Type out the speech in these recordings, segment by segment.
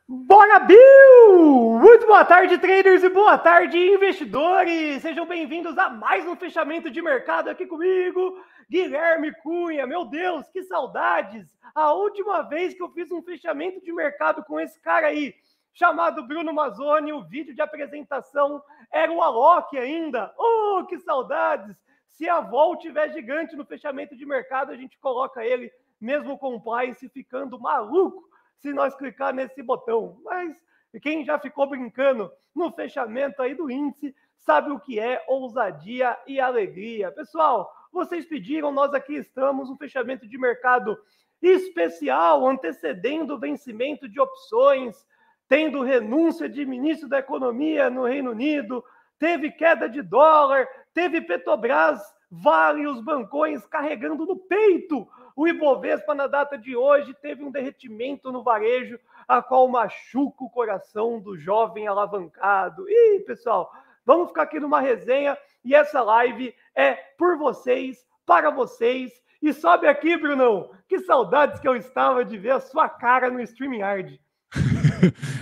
Bora, Bill! Muito boa tarde, traders, e boa tarde, investidores! Sejam bem-vindos a mais um fechamento de mercado aqui comigo, Guilherme Cunha. Meu Deus, que saudades! A última vez que eu fiz um fechamento de mercado com esse cara aí, chamado Bruno Mazzoni, o vídeo de apresentação era o Alok ainda. Oh, que saudades! Se a Vol tiver gigante no fechamento de mercado, a gente coloca ele, mesmo com o Price, ficando maluco se nós clicar nesse botão. Mas quem já ficou brincando no fechamento aí do índice sabe o que é ousadia e alegria. Pessoal, vocês pediram, nós aqui estamos, um fechamento de mercado especial, antecedendo o vencimento de opções, tendo renúncia de ministro da Economia no Reino Unido, teve queda de dólar, teve Petrobras, Vale, os bancões carregando no peito o Ibovespa na data de hoje, teve um derretimento no varejo, a qual machuca o coração do jovem alavancado. Ih, pessoal, vamos ficar aqui numa resenha e essa live é por vocês, para vocês. E sobe aqui, Brunão, que saudades que eu estava de ver a sua cara no StreamYard.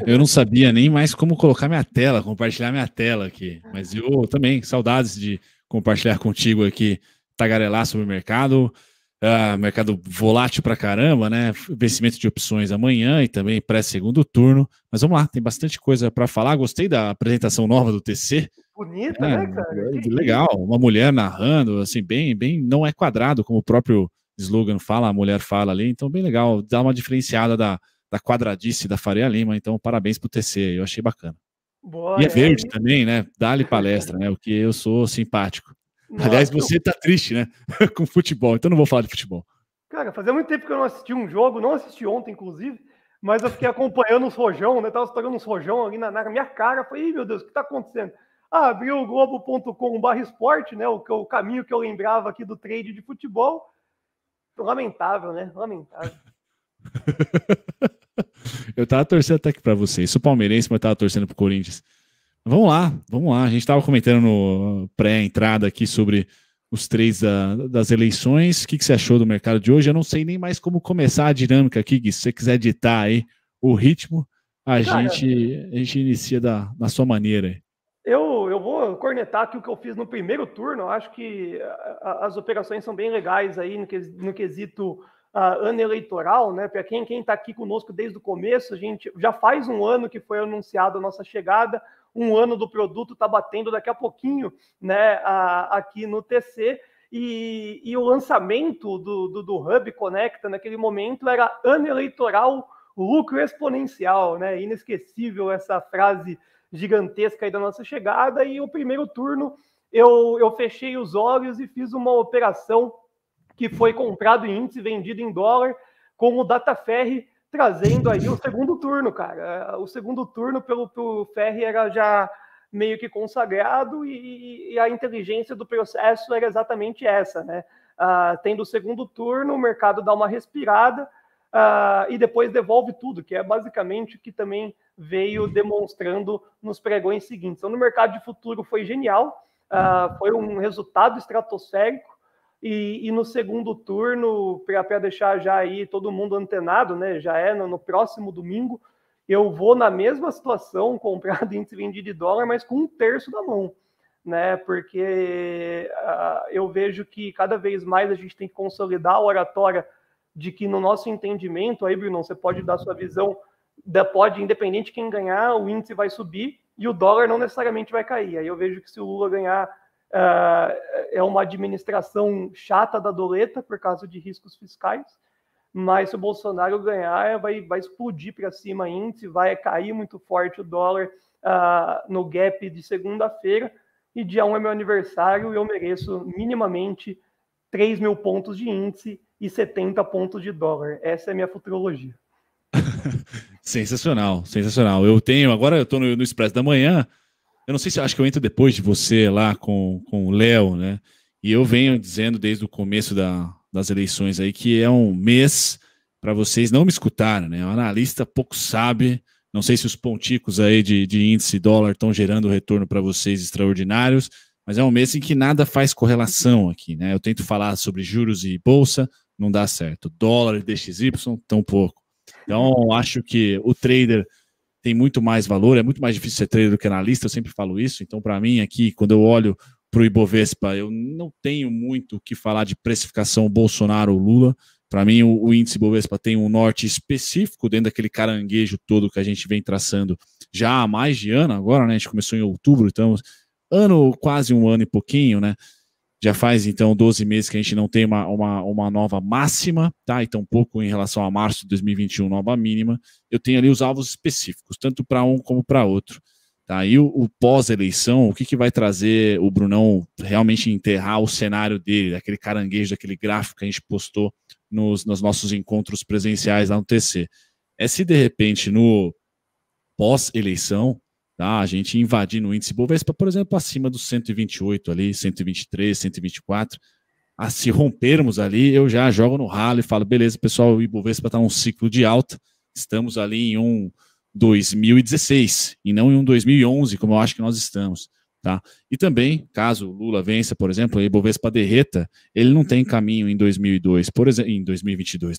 Eu não sabia nem mais como colocar minha tela, compartilhar minha tela aqui. Mas eu também, saudades de compartilhar contigo aqui, tagarelar sobre o mercado. Mercado volátil pra caramba, né? Vencimento de opções amanhã e também pré-segundo turno. Mas vamos lá, tem bastante coisa para falar. Gostei da apresentação nova do TC. Bonita, né, cara? Legal, uma mulher narrando, assim, bem, não é quadrado, como o próprio slogan fala, a mulher fala ali. Então, bem legal, dá uma diferenciada da quadradice da Faria Lima. Então, parabéns pro TC, eu achei bacana. Boa, e é verde também, né? Dá-lhe palestra, né? O que eu sou simpático. Nossa, aliás, você tá triste, né? Com futebol, então não vou falar de futebol. Cara, fazia muito tempo que eu não assisti um jogo, não assisti ontem, inclusive, mas eu fiquei acompanhando os rojão, né? Tava estourando uns rojão ali na minha cara. Falei, meu Deus, o que tá acontecendo? Abri o globo.com/esporte, né? O caminho que eu lembrava aqui do trade de futebol. Lamentável, né? Lamentável. Eu tava torcendo até aqui pra vocês. Sou palmeirense, mas tava torcendo pro Corinthians. Vamos lá. A gente estava comentando no pré-entrada aqui sobre os três das eleições. O que você achou do mercado de hoje? Eu não sei nem mais como começar a dinâmica aqui, Gui. Se você quiser ditar aí o ritmo, a gente inicia da sua maneira. Eu vou cornetar aqui o que eu fiz no primeiro turno. Eu acho que as operações são bem legais aí no quesito ano eleitoral, né? Para quem está aqui conosco desde o começo, a gente já faz um ano que foi anunciada a nossa chegada. Um ano do produto está batendo daqui a pouquinho, né, aqui no TC, e o lançamento do Hub Conecta naquele momento era ano eleitoral, lucro exponencial, né? Inesquecível essa frase gigantesca aí da nossa chegada. E o primeiro turno eu fechei os olhos e fiz uma operação que foi comprado em índice, vendido em dólar, com o DataFerry trazendo aí o segundo turno, cara. O segundo turno pelo Ferri era já meio que consagrado e a inteligência do processo era exatamente essa, né? Tendo o segundo turno, o mercado dá uma respirada e depois devolve tudo, que é basicamente o que também veio demonstrando nos pregões seguintes. Então, no mercado de futuro foi genial, foi um resultado estratosférico. E no segundo turno, para deixar já aí todo mundo antenado, né? Já é no próximo domingo, eu vou na mesma situação, comprado índice vendido de dólar, mas com 1/3 da mão, né? Porque eu vejo que cada vez mais a gente tem que consolidar a oratória de que, no nosso entendimento, aí, Bruno, você pode dar sua visão, independente de quem ganhar, o índice vai subir e o dólar não necessariamente vai cair. Aí eu vejo que se o Lula ganhar, é uma administração chata da doleta por causa de riscos fiscais, mas se o Bolsonaro ganhar, vai explodir para cima índice, vai cair muito forte o dólar no gap de segunda-feira, e dia 1 é meu aniversário e eu mereço minimamente 3 mil pontos de índice e 70 pontos de dólar. Essa é a minha futurologia. Sensacional. Agora eu estou no Expresso da Manhã. Eu não sei se acho que eu entro depois de você lá com o Léo, né? E eu venho dizendo desde o começo das eleições aí que é um mês para vocês não me escutarem, né? O analista pouco sabe. Não sei se os ponticos aí de índice dólar estão gerando retorno para vocês extraordinários, mas é um mês em que nada faz correlação aqui, né? Eu tento falar sobre juros e bolsa, não dá certo. Dólar e DXY, tão pouco. Então, acho que o trader tem muito mais valor, é muito mais difícil ser trader do que analista, eu sempre falo isso. Então, para mim, aqui, quando eu olho para o Ibovespa, eu não tenho muito o que falar de precificação Bolsonaro ou Lula. Para mim, o índice Ibovespa tem um norte específico dentro daquele caranguejo todo que a gente vem traçando já há mais de ano agora, né? A gente começou em outubro, então, quase um ano e pouquinho, né? Já faz, então, 12 meses que a gente não tem uma nova máxima, tá? E tampouco em relação a março de 2021, nova mínima. Eu tenho ali os alvos específicos, tanto para um como para outro. Tá? E o pós-eleição, o que vai trazer o Brunão realmente enterrar o cenário dele, aquele caranguejo, daquele gráfico que a gente postou nos nossos encontros presenciais lá no TC? É se, de repente, no pós-eleição, tá, a gente invadir no índice Bovespa, por exemplo, acima dos 128 ali, 123, 124, se rompermos ali, eu já jogo no ralo e falo, beleza, pessoal, o Ibovespa está num ciclo de alta, estamos ali em um 2016 e não em um 2011, como eu acho que nós estamos. Tá? E também, caso o Lula vença, por exemplo, o Ibovespa derreta, ele não tem caminho em 2002, por exemplo, em 2022,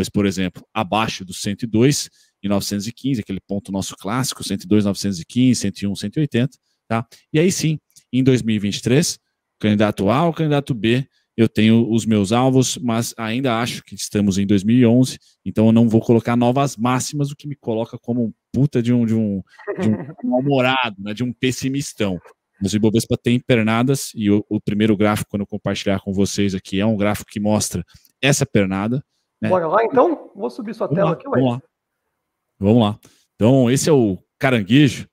por exemplo, abaixo dos 102 e 915, aquele ponto nosso clássico, 102, 915, 101, 180, tá? E aí sim, em 2023, candidato A ou candidato B, eu tenho os meus alvos, mas ainda acho que estamos em 2011, então eu não vou colocar novas máximas, o que me coloca como um puta de um mal-humorado, né, de um pessimistão. Mas o Ibovespa tem pernadas, e o primeiro gráfico, quando eu compartilhar com vocês aqui, é um gráfico que mostra essa pernada. Né? Bora lá, então? Vou subir sua tela aqui, ué. Vamos lá. Então, esse é o caranguejo.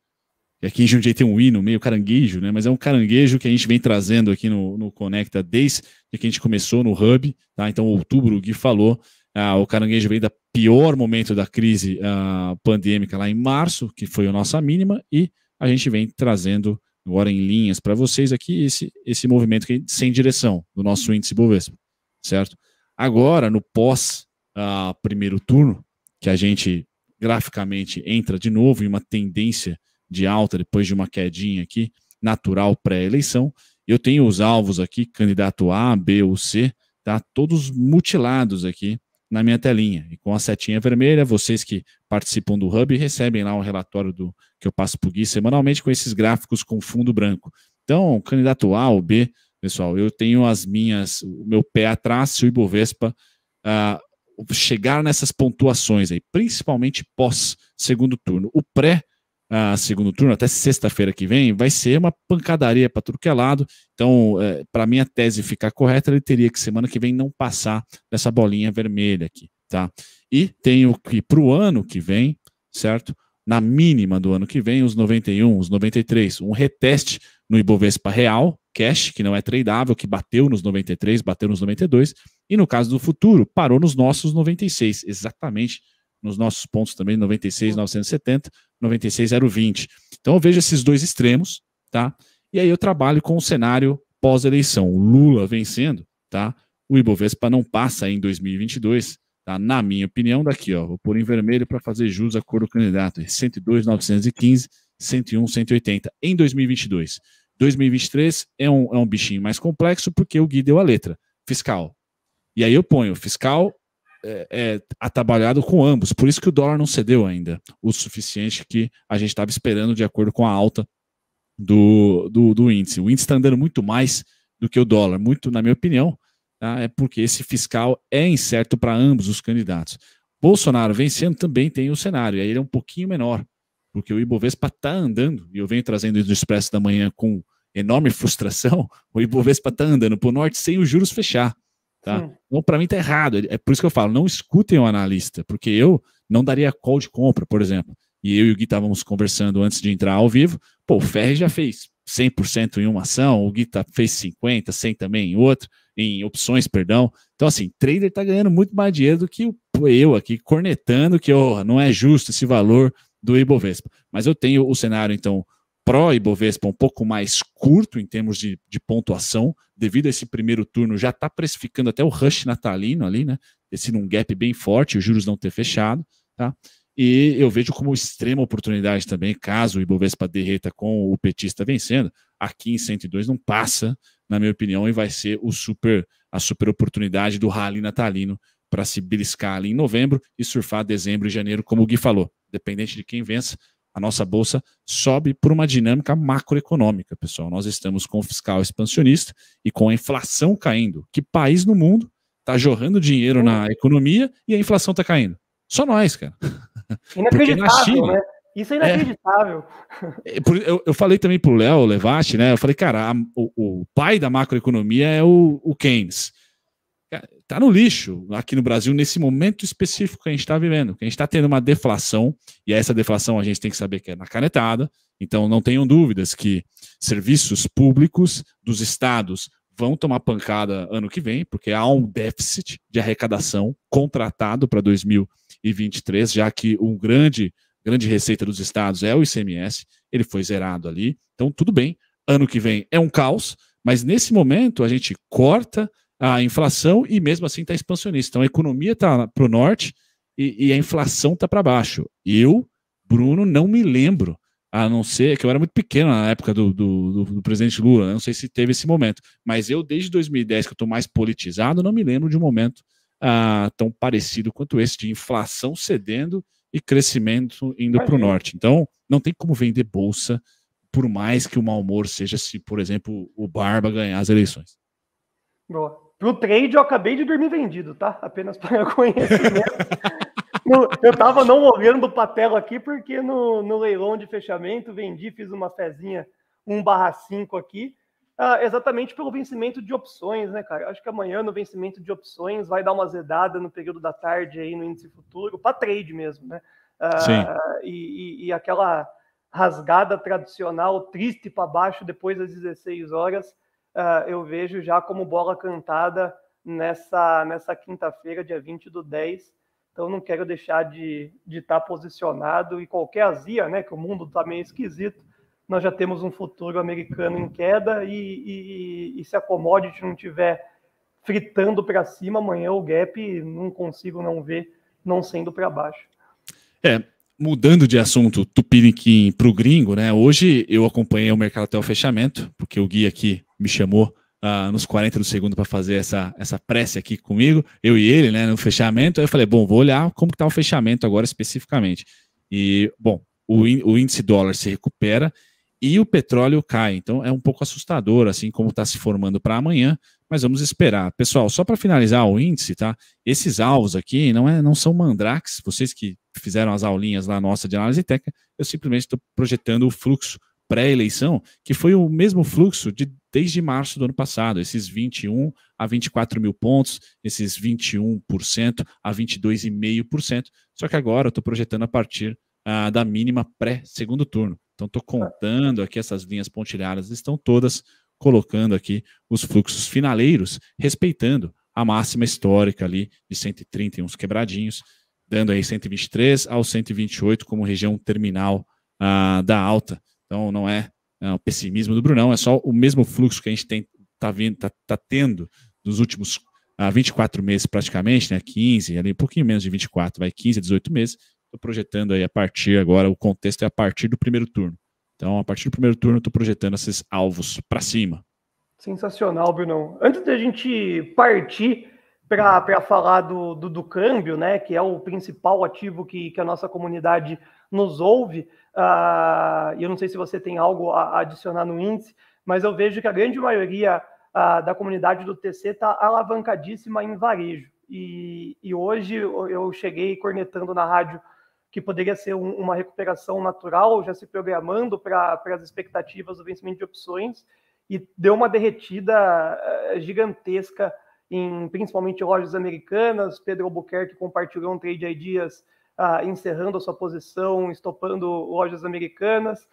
E aqui em Jundiaí tem um hino meio caranguejo, né? Mas é um caranguejo que a gente vem trazendo aqui no Conecta desde que a gente começou no Hub, tá? Então, outubro, o Gui falou, o caranguejo veio da pior momento da crise pandêmica lá em março, que foi a nossa mínima, e a gente vem trazendo agora em linhas para vocês aqui esse movimento que, sem direção do nosso índice Bovespa, certo? Agora, no pós primeiro turno, que a gente graficamente entra de novo em uma tendência de alta depois de uma quedinha aqui, natural pré-eleição. Eu tenho os alvos aqui, candidato A, B ou C, tá? Todos mutilados aqui na minha telinha. E com a setinha vermelha, vocês que participam do Hub recebem lá um relatório que eu passo para o Gui semanalmente com esses gráficos com fundo branco. Então, candidato A ou B, pessoal, eu tenho o meu pé atrás, se o Ibovespa chegar nessas pontuações aí, principalmente pós segundo turno. O segundo turno, até sexta-feira que vem, vai ser uma pancadaria para tudo que é lado. Então, para minha tese ficar correta, ele teria que semana que vem não passar dessa bolinha vermelha aqui, tá? E tenho que para o ano que vem, certo? Na mínima do ano que vem, os 91, os 93, um reteste no Ibovespa real, cash, que não é tradável, que bateu nos 93, bateu nos 92, e no caso do futuro, parou nos nossos 96, exatamente nos nossos pontos também, 96,970, 96,020. Então eu vejo esses dois extremos, tá? E aí eu trabalho com o cenário pós-eleição. O Lula vencendo, tá? O Ibovespa não passa em 2022, tá? Na minha opinião, daqui, ó, vou pôr em vermelho para fazer jus à cor do candidato. 102,915, 101, 180 em 2022. 2023 é um bichinho mais complexo porque o Gui deu a letra, fiscal. E aí eu ponho fiscal atabalhado com ambos, por isso que o dólar não cedeu ainda o suficiente que a gente estava esperando de acordo com a alta do índice. O índice está andando muito mais do que o dólar, muito, na minha opinião, tá? É porque esse fiscal é incerto para ambos os candidatos. Bolsonaro vencendo também tem o cenário, e aí ele é um pouquinho menor, porque o Ibovespa está andando, e eu venho trazendo isso do Expresso da Manhã com enorme frustração, o Ibovespa está andando para o norte sem os juros fechar. Tá? Então, para mim, está errado. É por isso que eu falo, não escutem o analista, porque eu não daria call de compra, por exemplo. E eu e o Gui estávamos conversando antes de entrar ao vivo. Pô, o Ferri já fez 100% em uma ação, o Gui fez 50%, 100% também em outra, em opções, perdão. Então, assim, trader está ganhando muito mais dinheiro do que eu aqui, cornetando que não é justo esse valor do Ibovespa. Mas eu tenho o cenário, então, pró-Ibovespa um pouco mais curto em termos de pontuação, devido a esse primeiro turno já está precificando até o rush natalino ali, né? Esse num gap bem forte, os juros não ter fechado, tá? E eu vejo como extrema oportunidade também, caso o Ibovespa derreta com o petista vencendo, aqui em 102 não passa, na minha opinião, e vai ser a super oportunidade do rally natalino para se beliscar ali em novembro e surfar dezembro e janeiro, como o Gui falou. Dependente de quem vença, a nossa bolsa sobe por uma dinâmica macroeconômica, pessoal. Nós estamos com o fiscal expansionista e com a inflação caindo. Que país no mundo está jorrando dinheiro na economia e a inflação está caindo? Só nós, cara. Porque na China, né? Isso é inacreditável. Eu falei também para o Léo Levati, né? Eu falei, cara, o pai da macroeconomia é o Keynes. Está no lixo aqui no Brasil, nesse momento específico que a gente está vivendo, que a gente está tendo uma deflação, e essa deflação a gente tem que saber que é na canetada, então não tenham dúvidas que serviços públicos dos estados vão tomar pancada ano que vem, porque há um déficit de arrecadação contratado para 2023, já que um grande receita dos estados é o ICMS, ele foi zerado ali, então tudo bem, ano que vem é um caos, mas nesse momento a gente corta a inflação e mesmo assim está expansionista. Então a economia está para o norte e a inflação está para baixo. Eu, Bruno, não me lembro, a não ser que eu era muito pequeno na época do presidente Lula, né? Não sei se teve esse momento, mas eu desde 2010 que eu estou mais politizado, não me lembro de um momento tão parecido quanto esse, de inflação cedendo e crescimento indo para o norte. Então não tem como vender bolsa, por mais que o mau humor seja se, por exemplo, o Barba ganhar as eleições. Boa. Pro trade eu acabei de dormir vendido, tá? Apenas para conhecimento. Eu tava não olhando para a tela aqui, porque no leilão de fechamento vendi, fiz uma fezinha 1/5 aqui, exatamente pelo vencimento de opções, né, cara? Acho que amanhã no vencimento de opções vai dar uma zedada no período da tarde aí no índice futuro, para trade mesmo, né? E aquela rasgada tradicional, triste para baixo depois das 16 horas, eu vejo já como bola cantada nessa quinta-feira, dia 20/10. Então não quero deixar de estar posicionado, e qualquer azia, né, que o mundo está meio esquisito, nós já temos um futuro americano em queda, e se a commodity não estiver fritando para cima, amanhã o gap não consigo não ver não sendo para baixo. Mudando de assunto, tupiniquim para o gringo, né? Hoje eu acompanhei o mercado até o fechamento, porque o Gui aqui me chamou nos 40 do segundo para fazer essa prece aqui comigo, eu e ele, né, no fechamento. Aí eu falei, bom, vou olhar como está o fechamento agora especificamente. E, bom, o índice dólar se recupera e o petróleo cai. Então é um pouco assustador, assim, como está se formando para amanhã, mas vamos esperar. Pessoal, só para finalizar o índice, tá? Esses alvos aqui não são mandrakes, vocês que fizeram as aulinhas lá nossa de análise técnica, eu simplesmente estou projetando o fluxo pré-eleição, que foi o mesmo fluxo desde março do ano passado, esses 21 a 24 mil pontos, esses 21% a 22,5%, só que agora eu estou projetando a partir da mínima pré-segundo turno. Então estou contando aqui essas linhas pontilhadas, estão todas colocando aqui os fluxos finaleiros, respeitando a máxima histórica ali de 130 e uns quebradinhos, dando aí 123 ao 128 como região terminal da alta. Então não é o pessimismo do Brunão, é só o mesmo fluxo que a gente tá tendo dos últimos 24 meses praticamente, né? 15, ali um pouquinho menos de 24, vai 15 a 18 meses. Estou projetando aí a partir agora, o contexto é a partir do primeiro turno. Então, a partir do primeiro turno, estou projetando esses alvos para cima. Sensacional, Brunão. Antes da gente partir para falar do câmbio, né, que é o principal ativo que a nossa comunidade nos ouve, e eu não sei se você tem algo a adicionar no índice, mas eu vejo que a grande maioria da comunidade do TC está alavancadíssima em varejo. E hoje eu cheguei cornetando na rádio que poderia ser uma recuperação natural, já se programando para as expectativas do vencimento de opções, e deu uma derretida gigantesca principalmente lojas americanas. Pedro Albuquerque compartilhou um trade ideas encerrando a sua posição, estopando lojas americanas.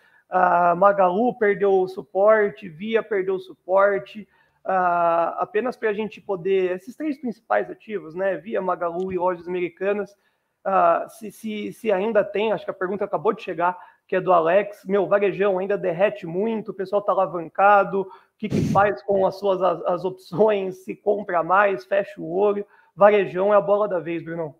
Magalu perdeu o suporte, Via perdeu o suporte. Apenas para a gente poder, esses três principais ativos, né, Via, Magalu e lojas americanas, se ainda tem, acho que a pergunta acabou de chegar, que é do Alex, varejão ainda derrete muito, o pessoal está alavancado, o que faz com as opções, se compra mais, fecha o olho, varejão é a bola da vez, Brunão.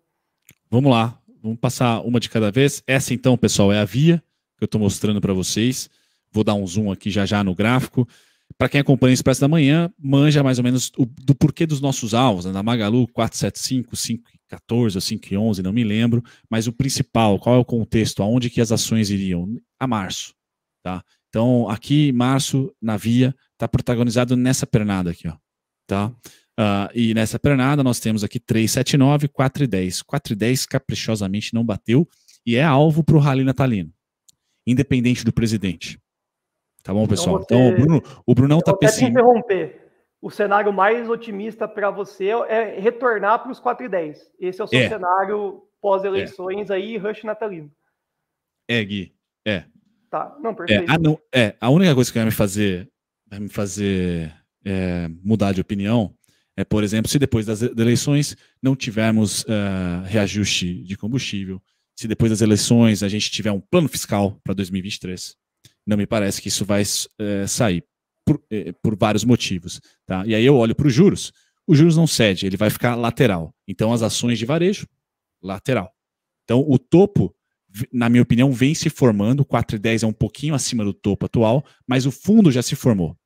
Vamos lá, vamos passar uma de cada vez. Essa então, pessoal, é a Via, que eu estou mostrando para vocês, vou dar um zoom aqui já no gráfico. para quem acompanha o Expresso da Manhã, manja mais ou menos do porquê dos nossos alvos, né? Na Magalu, 475, 514 ou 511, não me lembro, mas o principal, qual é o contexto, aonde que as ações iriam? A março, tá? Então, aqui, março, na Via, está protagonizado nessa pernada aqui, ó, tá? E nessa pernada nós temos aqui 379, 410. 410 caprichosamente não bateu e é alvo para o rally natalino, independente do presidente. Tá bom, pessoal? Então, o Brunão tá pessimista. Interromper. O cenário mais otimista para você é retornar para os 4,10. Esse é o seu cenário pós-eleições aí, rush natalino. Gui. Tá, não, perfeito. A única coisa que vai me fazer mudar de opinião é, por exemplo, se depois das eleições não tivermos reajuste de combustível, se depois das eleições a gente tiver um plano fiscal para 2023, não me parece que isso vai sair por vários motivos. Tá? E aí eu olho para os juros não cede, ele vai ficar lateral. Então as ações de varejo, lateral. Então o topo, na minha opinião, vem se formando, o 4,10 é um pouquinho acima do topo atual, mas o fundo já se formou.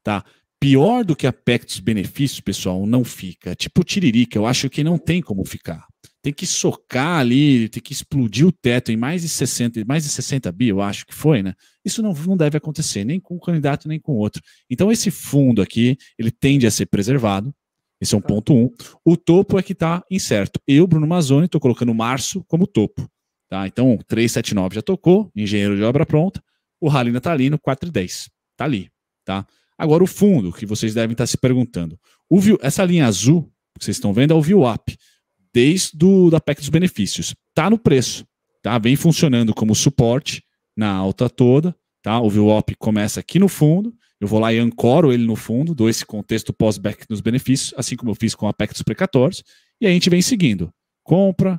Tá? Pior do que a PEC dos benefícios, pessoal, não fica. Tipo tiririca, eu acho que não tem como ficar. Tem que socar ali, tem que explodir o teto em mais de 60 bi, eu acho que foi, né? Isso não deve acontecer, nem com um candidato, nem com outro. Então esse fundo aqui, ele tende a ser preservado, esse é um ponto 1. O topo é que está incerto. Eu, Bruno Mazzoni, estou colocando março como topo. Tá? Então 379 já tocou, engenheiro de obra pronta, o rally natalino 4,10. Tá ali, tá? Agora o fundo, que vocês devem estar se perguntando. Essa linha azul, que vocês estão vendo, é o VWAP, desde da PEC dos benefícios. Está no preço, tá? Vem funcionando como suporte na alta toda. Tá? O VWAP começa aqui no fundo, eu vou lá e ancoro ele no fundo, dou esse contexto pós-PEC dos benefícios, assim como eu fiz com a PEC dos precatórios, e a gente vem seguindo. Compra,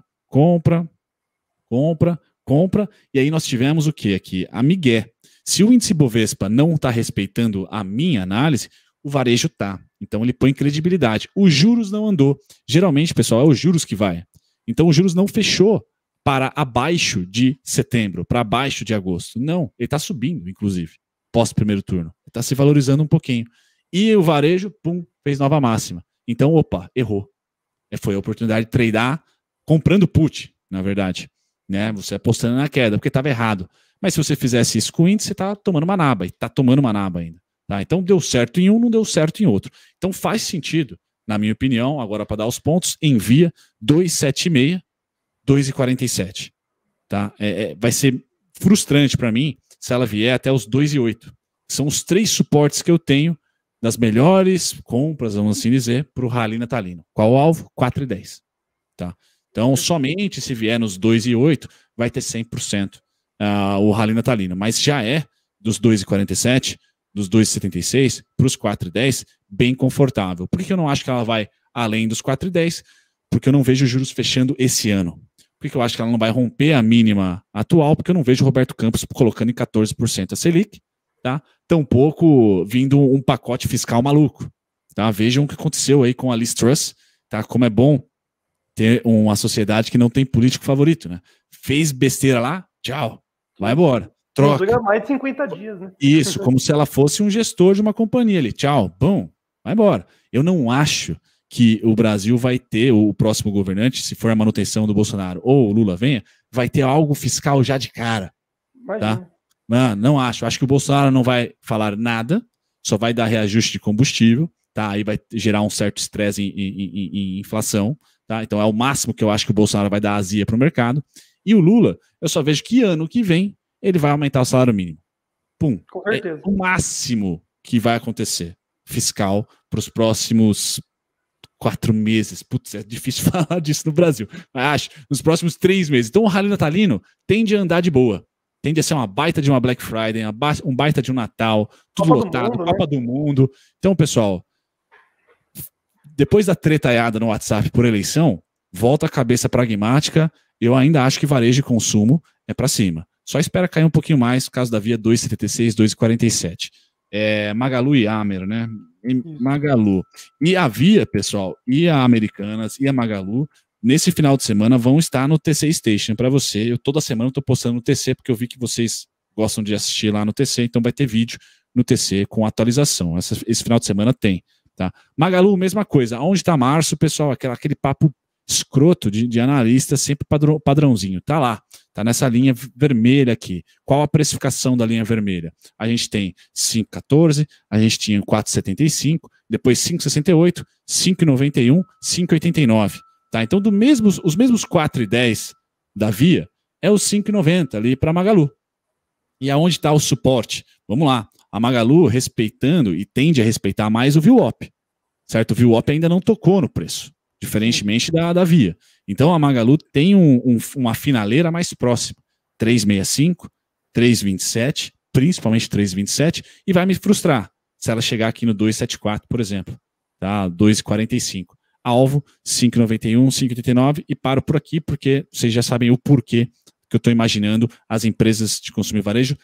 e aí nós tivemos o que aqui? A migué. Se o índice Bovespa não está respeitando a minha análise, o varejo está. Então ele põe credibilidade. Os juros não andou. Geralmente, pessoal, é os juros que vai. Então os juros não fechou para abaixo de setembro, para abaixo de agosto. Não, ele está subindo, inclusive, pós primeiro turno. Ele está se valorizando um pouquinho. E o varejo, fez nova máxima. Então, errou. Foi a oportunidade de tradear comprando put, na verdade. Né? Você apostando na queda, porque estava errado. Mas se você fizesse isso com o índice, você está tomando uma naba, e está tomando uma naba ainda. Tá? Então deu certo em um, não deu certo em outro. Então faz sentido, na minha opinião, agora para dar os pontos, envia 2,76, 2,47. Tá? Vai ser frustrante para mim se ela vier até os 2,8. São os 3 suportes que eu tenho das melhores compras, vamos assim dizer, para o rally natalino. Qual o alvo? 4,10. Tá? Então somente se vier nos 2,8 vai ter 100%. O rally natalino, mas já é dos 2,47, dos 2,76 para os 4,10 bem confortável. Por que eu não acho que ela vai além dos 4,10? Porque eu não vejo juros fechando esse ano. Por que eu acho que ela não vai romper a mínima atual? Porque eu não vejo o Roberto Campos colocando em 14% a Selic, tá? Tampouco vindo um pacote fiscal maluco. Tá? Vejam o que aconteceu aí com a Liz Truss, tá? Como é bom ter uma sociedade que não tem político favorito, né? Fez besteira lá, tchau. Vai embora, troca. Dura mais de 50 dias, né? Isso, como se ela fosse um gestor de uma companhia ali. Tchau, bom, vai embora. Eu não acho que o Brasil vai ter, o próximo governante, se for a manutenção do Bolsonaro ou o Lula venha, vai ter algo fiscal já de cara. Tá? Não acho. Acho que o Bolsonaro não vai falar nada, só vai dar reajuste de combustível, tá? Aí vai gerar um certo estresse em inflação. Tá? Então é o máximo que eu acho que o Bolsonaro vai dar azia para o mercado. E o Lula, eu só vejo que ano que vem ele vai aumentar o salário mínimo. Com certeza. É o máximo que vai acontecer fiscal para os próximos 4 meses. Putz, é difícil falar disso no Brasil. Mas acho, nos próximos 3 meses. Então o rally natalino tende a andar de boa. Tende a ser uma baita de uma Black Friday, um baita de um Natal, tudo Copa lotado, do mundo, Copa né? do Mundo. Então, pessoal, depois da tretaiada no WhatsApp por eleição, volta a cabeça pragmática. Eu ainda acho que varejo e consumo é para cima. Só espera cair um pouquinho mais, no caso da Via 2,76, 2,47. Magalu e Amer, né? Magalu. E a Via, pessoal, e a Americanas, e a Magalu, nesse final de semana vão estar no TC Station para você. Eu toda semana estou postando no TC, porque eu vi que vocês gostam de assistir lá no TC, então vai ter vídeo no TC com atualização. Esse final de semana tem. Tá? Magalu, mesma coisa. Onde está março, pessoal? Aquele papo escroto de analista, sempre padrãozinho. Tá lá, tá nessa linha vermelha aqui. Qual a precificação da linha vermelha? A gente tem 5,14, a gente tinha 4,75, depois 5,68, 5,91, 5,89. Tá? Então, os mesmos 4,10 da Via é os 5,90 ali para Magalu. E aonde está o suporte? Vamos lá. A Magalu respeitando e tende a respeitar mais o VWAP. Certo? O VWAP ainda não tocou no preço, diferentemente da Via. Então a Magalu tem uma finaleira mais próxima. 3,65, 3,27, principalmente 3,27, e vai me frustrar se ela chegar aqui no 2,74, por exemplo. Tá? 2,45. Alvo, 5,91, 5,89, e paro por aqui, porque vocês já sabem o porquê que eu estou imaginando as empresas de consumo e varejo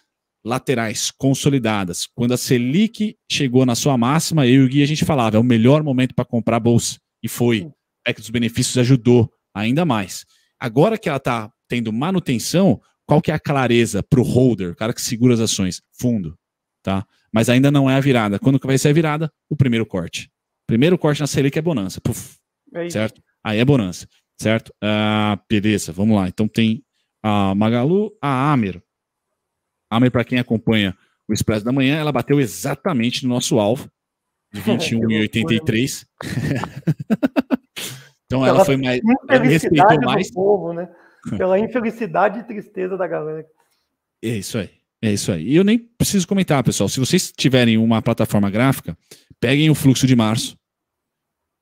laterais, consolidadas. Quando a Selic chegou na sua máxima, eu e o Gui, a gente falava, é o melhor momento para comprar bolsa. E foi. O PEC dos benefícios ajudou ainda mais. Agora que ela está tendo manutenção, qual que é a clareza para o holder, o cara que segura as ações? Fundo. Tá? Mas ainda não é a virada. Quando que vai ser a virada? O primeiro corte. Primeiro corte na Selic é bonança. Puf, certo? Aí é bonança. Certo? Beleza, vamos lá. Então tem a Magalu, a Amer. A Amer, para quem acompanha o Expresso da Manhã, ela bateu exatamente no nosso alvo, de 21,83. Então ela foi mais. Ela me respeitou mais. Povo, né? Pela infelicidade e tristeza da galera. É isso aí. É isso aí. E eu nem preciso comentar, pessoal. Se vocês tiverem uma plataforma gráfica, peguem o fluxo de março.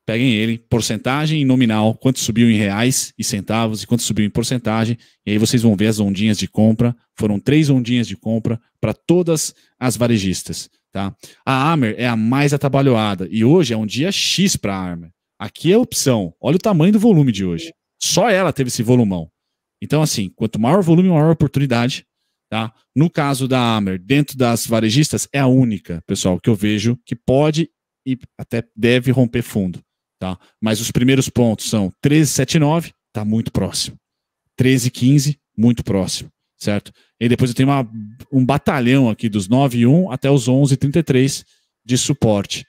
Peguem ele, porcentagem e nominal, quanto subiu em reais e centavos e quanto subiu em porcentagem, e aí vocês vão ver as ondinhas de compra. Foram 3 ondinhas de compra para todas as varejistas. Tá? A Amer é a mais atabalhoada, e hoje é um dia X para a Amer. Aqui é opção. Olha o tamanho do volume de hoje. Só ela teve esse volumão. Então, assim, quanto maior o volume, maior a oportunidade. Tá? No caso da Amer, dentro das varejistas, é a única, pessoal, que eu vejo que pode e até deve romper fundo. Tá? Mas os primeiros pontos são 13,79, está muito próximo. 13,15, muito próximo. Certo? E depois eu tenho um batalhão aqui dos 9,1 até os 11,33 de suporte.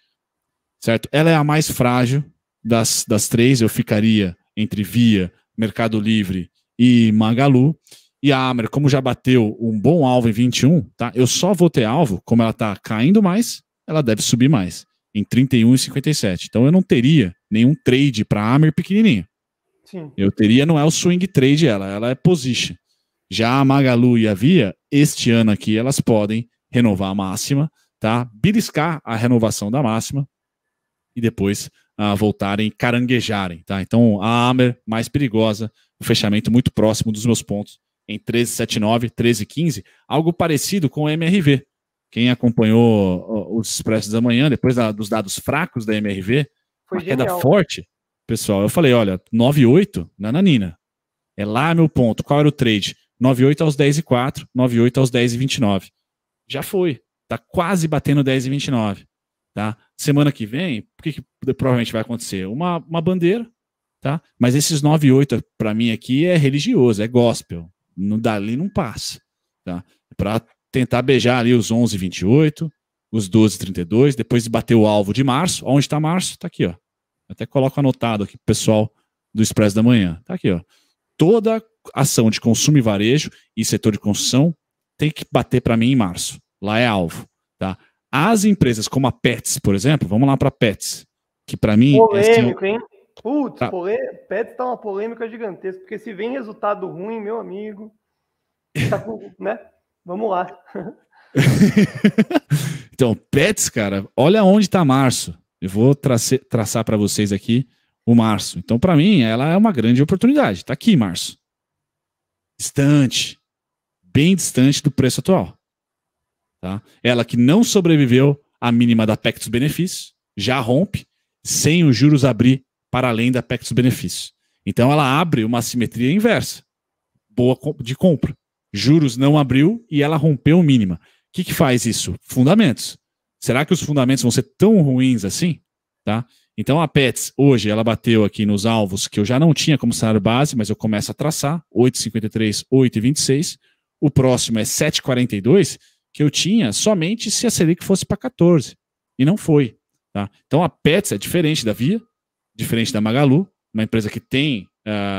Certo? Ela é a mais frágil das três. Eu ficaria entre Via, Mercado Livre e Magalu. E a Amer, como já bateu um bom alvo em 21, tá? Eu só vou ter alvo, como ela está caindo mais, ela deve subir mais, em 31,57. Então eu não teria nenhum trade para a Amer pequenininha. Sim. Eu teria, não é o swing trade ela é position. Já a Magalu e a Via, este ano aqui, elas podem renovar a máxima, tá? Beliscar a renovação da máxima e depois voltarem, caranguejarem, tá? Então a Amer mais perigosa, o fechamento muito próximo dos meus pontos, em 13,79, 13,15, algo parecido com o MRV. Quem acompanhou os Expressos da Manhã, depois dos dados fracos da MRV, foi uma queda forte, pessoal, eu falei, olha, 9,8 nananina. É lá meu ponto. Qual era o trade? 9,8 aos 10,4, 9,8 aos 10,29. Já foi. Tá quase batendo 10,29. Tá? Semana que vem, o que provavelmente vai acontecer? Uma bandeira, tá? Mas esses 9,8 para mim aqui é religioso, é gospel. Dali não passa. Tá? Para tentar beijar ali os 11,28, os 12,32, depois bater o alvo de março. Onde está março? Está aqui, ó. Até coloco anotado aqui pro pessoal do Expresso da Manhã. Tá aqui, ó. Toda ação de consumo e varejo e setor de construção tem que bater para mim em março. Lá é alvo. Tá? As empresas como a Pets, por exemplo, vamos lá para Pets, que para mim... Polêmico, hein? Putz, tá. Pets tá uma polêmica gigantesca, porque se vem resultado ruim, meu amigo, tá com, né? Vamos lá. Então, Pets, cara, olha onde tá março. Eu vou traçar para vocês aqui o março. Então, para mim, ela é uma grande oportunidade. Tá aqui, março. Distante. Bem distante do preço atual. Tá? Ela que não sobreviveu à mínima da PEC dos benefícios, já rompe, sem os juros abrir para além da PEC dos benefícios. Então, ela abre uma assimetria inversa. Boa de compra. Juros não abriu e ela rompeu mínima. O que faz isso? Fundamentos. Será que os fundamentos vão ser tão ruins assim? Tá? Então a Pets, hoje, ela bateu aqui nos alvos que eu já não tinha como cenário base, mas eu começo a traçar, 8,53, 8,26. O próximo é 7,42, que eu tinha somente se a Selic fosse para 14, e não foi. Tá? Então a Petz é diferente da Via, diferente da Magalu, uma empresa que tem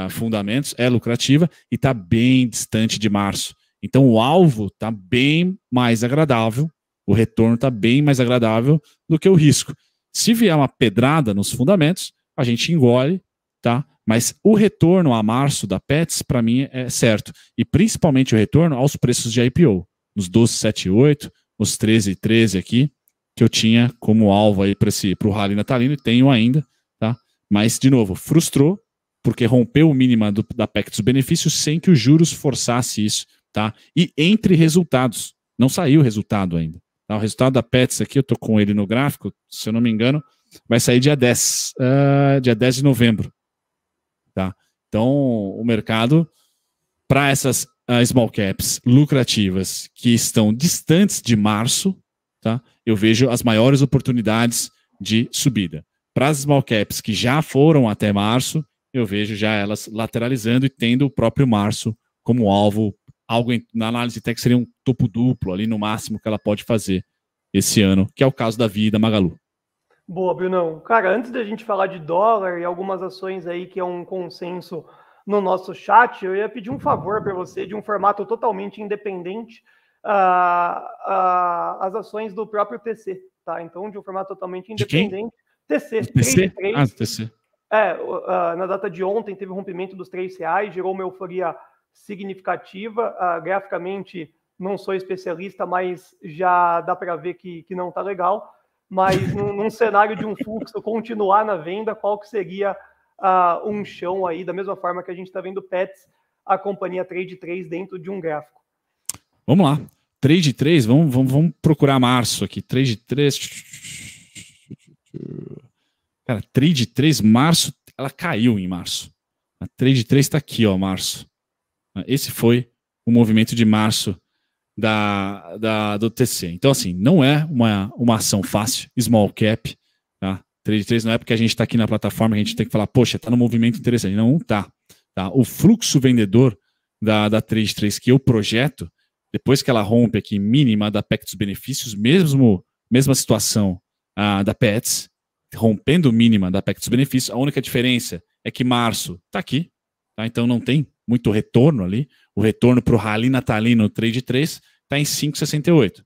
fundamentos, é lucrativa e está bem distante de março. Então o alvo está bem mais agradável, o retorno está bem mais agradável do que o risco. Se vier uma pedrada nos fundamentos, a gente engole, tá? Mas o retorno a março da Petz, para mim, é certo. E principalmente o retorno aos preços de IPO, nos 12,78, os 13,13 aqui, que eu tinha como alvo aí para o rally natalino, e tenho ainda, tá? Mas, de novo, frustrou, porque rompeu o mínimo da PEC dos benefícios sem que os juros forçasse isso, tá? E entre resultados, não saiu o resultado ainda. Tá? O resultado da Petz aqui, eu estou com ele no gráfico, se eu não me engano, vai sair dia 10 de novembro. Tá? Então, o mercado, para essas small caps lucrativas que estão distantes de março, tá? Eu vejo as maiores oportunidades de subida. Para as small caps que já foram até março, eu vejo já elas lateralizando e tendo o próprio março como alvo, algo na análise técnica seria um topo duplo ali no máximo que ela pode fazer esse ano, que é o caso da Via e da Magalu. Boa, Brunão. Cara, antes da gente falar de dólar e algumas ações aí que é um consenso no nosso chat, eu ia pedir um favor para você de um formato totalmente independente, as ações do próprio TC, tá? Então, de um formato totalmente independente. TC, TC? TC. Na data de ontem teve o rompimento dos R$3, gerou uma euforia significativa. Graficamente, não sou especialista, mas já dá para ver que não está legal. Mas num cenário de um fluxo continuar na venda, qual que seria um chão aí, da mesma forma que a gente está vendo Petz, a companhia Trade 3 dentro de um gráfico? Vamos lá. Trade 3, vamos procurar março aqui. Trade 3. Cara, Trade 3, março, ela caiu em março. A Trade 3 está aqui, ó, março. Esse foi o movimento de março do TC. Então, assim, não é uma ação fácil, small cap, tá? Trade 3 não é porque a gente está aqui na plataforma, a gente tem que falar, poxa, está no movimento interessante. Não tá. O fluxo vendedor da Trade 3 que eu projeto, depois que ela rompe aqui mínima da PEC dos benefícios, mesma situação da Petz, rompendo mínima da PEC dos benefícios, a única diferença é que março está aqui, tá? Então não tem muito retorno ali. O retorno para o rally natalino no Trade 3 está em 5,68.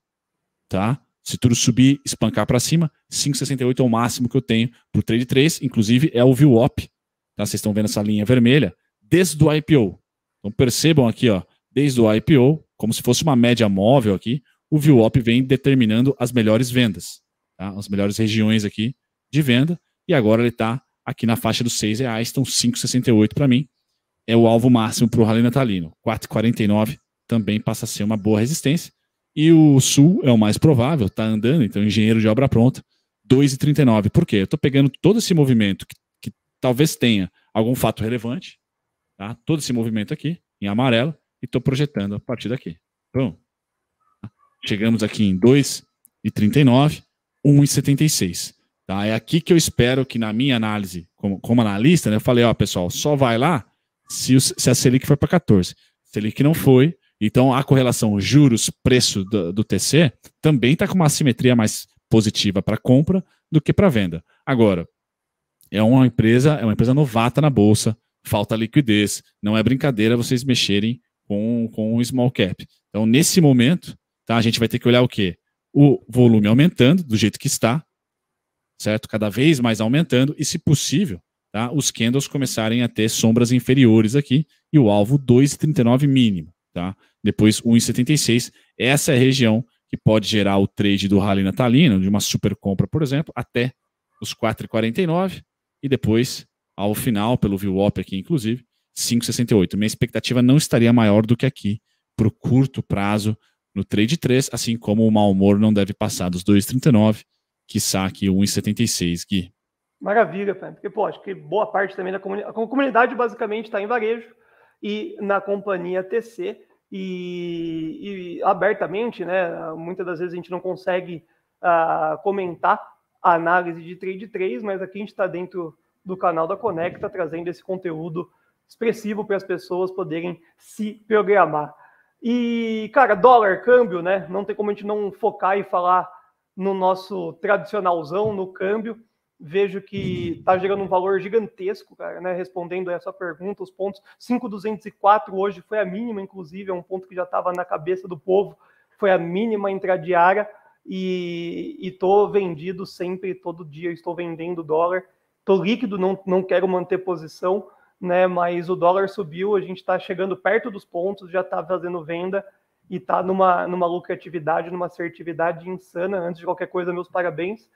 Tá? Se tudo subir, espancar para cima, 5,68 é o máximo que eu tenho para o Trade 3. Inclusive é o VWAP. Tá? Vocês estão vendo essa linha vermelha desde o IPO. Então percebam aqui, ó, desde o IPO, como se fosse uma média móvel aqui, o VWAP vem determinando as melhores vendas, tá? As melhores regiões aqui de venda. E agora ele está aqui na faixa dos R$6, então 5,68 para mim é o alvo máximo para o rally natalino. 4,49 também passa a ser uma boa resistência. E o Sul é o mais provável, está andando, então engenheiro de obra pronta, 2,39. Por quê? Eu estou pegando todo esse movimento que talvez tenha algum fato relevante, tá? Todo esse movimento aqui, em amarelo, e estou projetando a partir daqui. Então, chegamos aqui em 2,39, 1,76. Tá? É aqui que eu espero que na minha análise, como analista, né, eu falei, ó, pessoal, só vai lá se a Selic for para 14. Selic não foi, então a correlação juros-preço do TC também está com uma assimetria mais positiva para compra do que para venda. Agora, é uma empresa novata na bolsa, falta liquidez, não é brincadeira vocês mexerem com o small cap. Então, nesse momento, tá, a gente vai ter que olhar o quê? O volume aumentando, do jeito que está, certo? Cada vez mais aumentando, e se possível, tá, os candles começarem a ter sombras inferiores aqui, e o alvo 2,39 mínimo, tá? Depois 1,76. Essa é a região que pode gerar o trade do rally natalino, de uma super compra, por exemplo, até os 4,49, e depois, ao final, pelo VWAP aqui, inclusive, 5,68. Minha expectativa não estaria maior do que aqui, para o curto prazo, no trade 3, assim como o mau humor não deve passar dos 2,39, quiçá aqui 1,76, Gui. Maravilha, porque, pô, acho que boa parte também da comunidade, a comunidade basicamente está em varejo e na companhia TC, e abertamente, né, muitas das vezes a gente não consegue comentar a análise de Trade 3, mas aqui a gente está dentro do canal da Conecta, trazendo esse conteúdo expressivo para as pessoas poderem se programar. E, cara, dólar, câmbio, né? Não tem como a gente não focar e falar no nosso tradicionalzão, no câmbio. Vejo que está gerando um valor gigantesco, cara, né? Respondendo a essa pergunta, os pontos 5.204 hoje foi a mínima, inclusive, é um ponto que já estava na cabeça do povo, foi a mínima intradiária e estou vendido sempre, todo dia estou vendendo dólar. Estou líquido, não quero manter posição, né? Mas o dólar subiu, a gente está chegando perto dos pontos, já está fazendo venda e está numa lucratividade, numa assertividade insana. Antes de qualquer coisa, meus parabéns.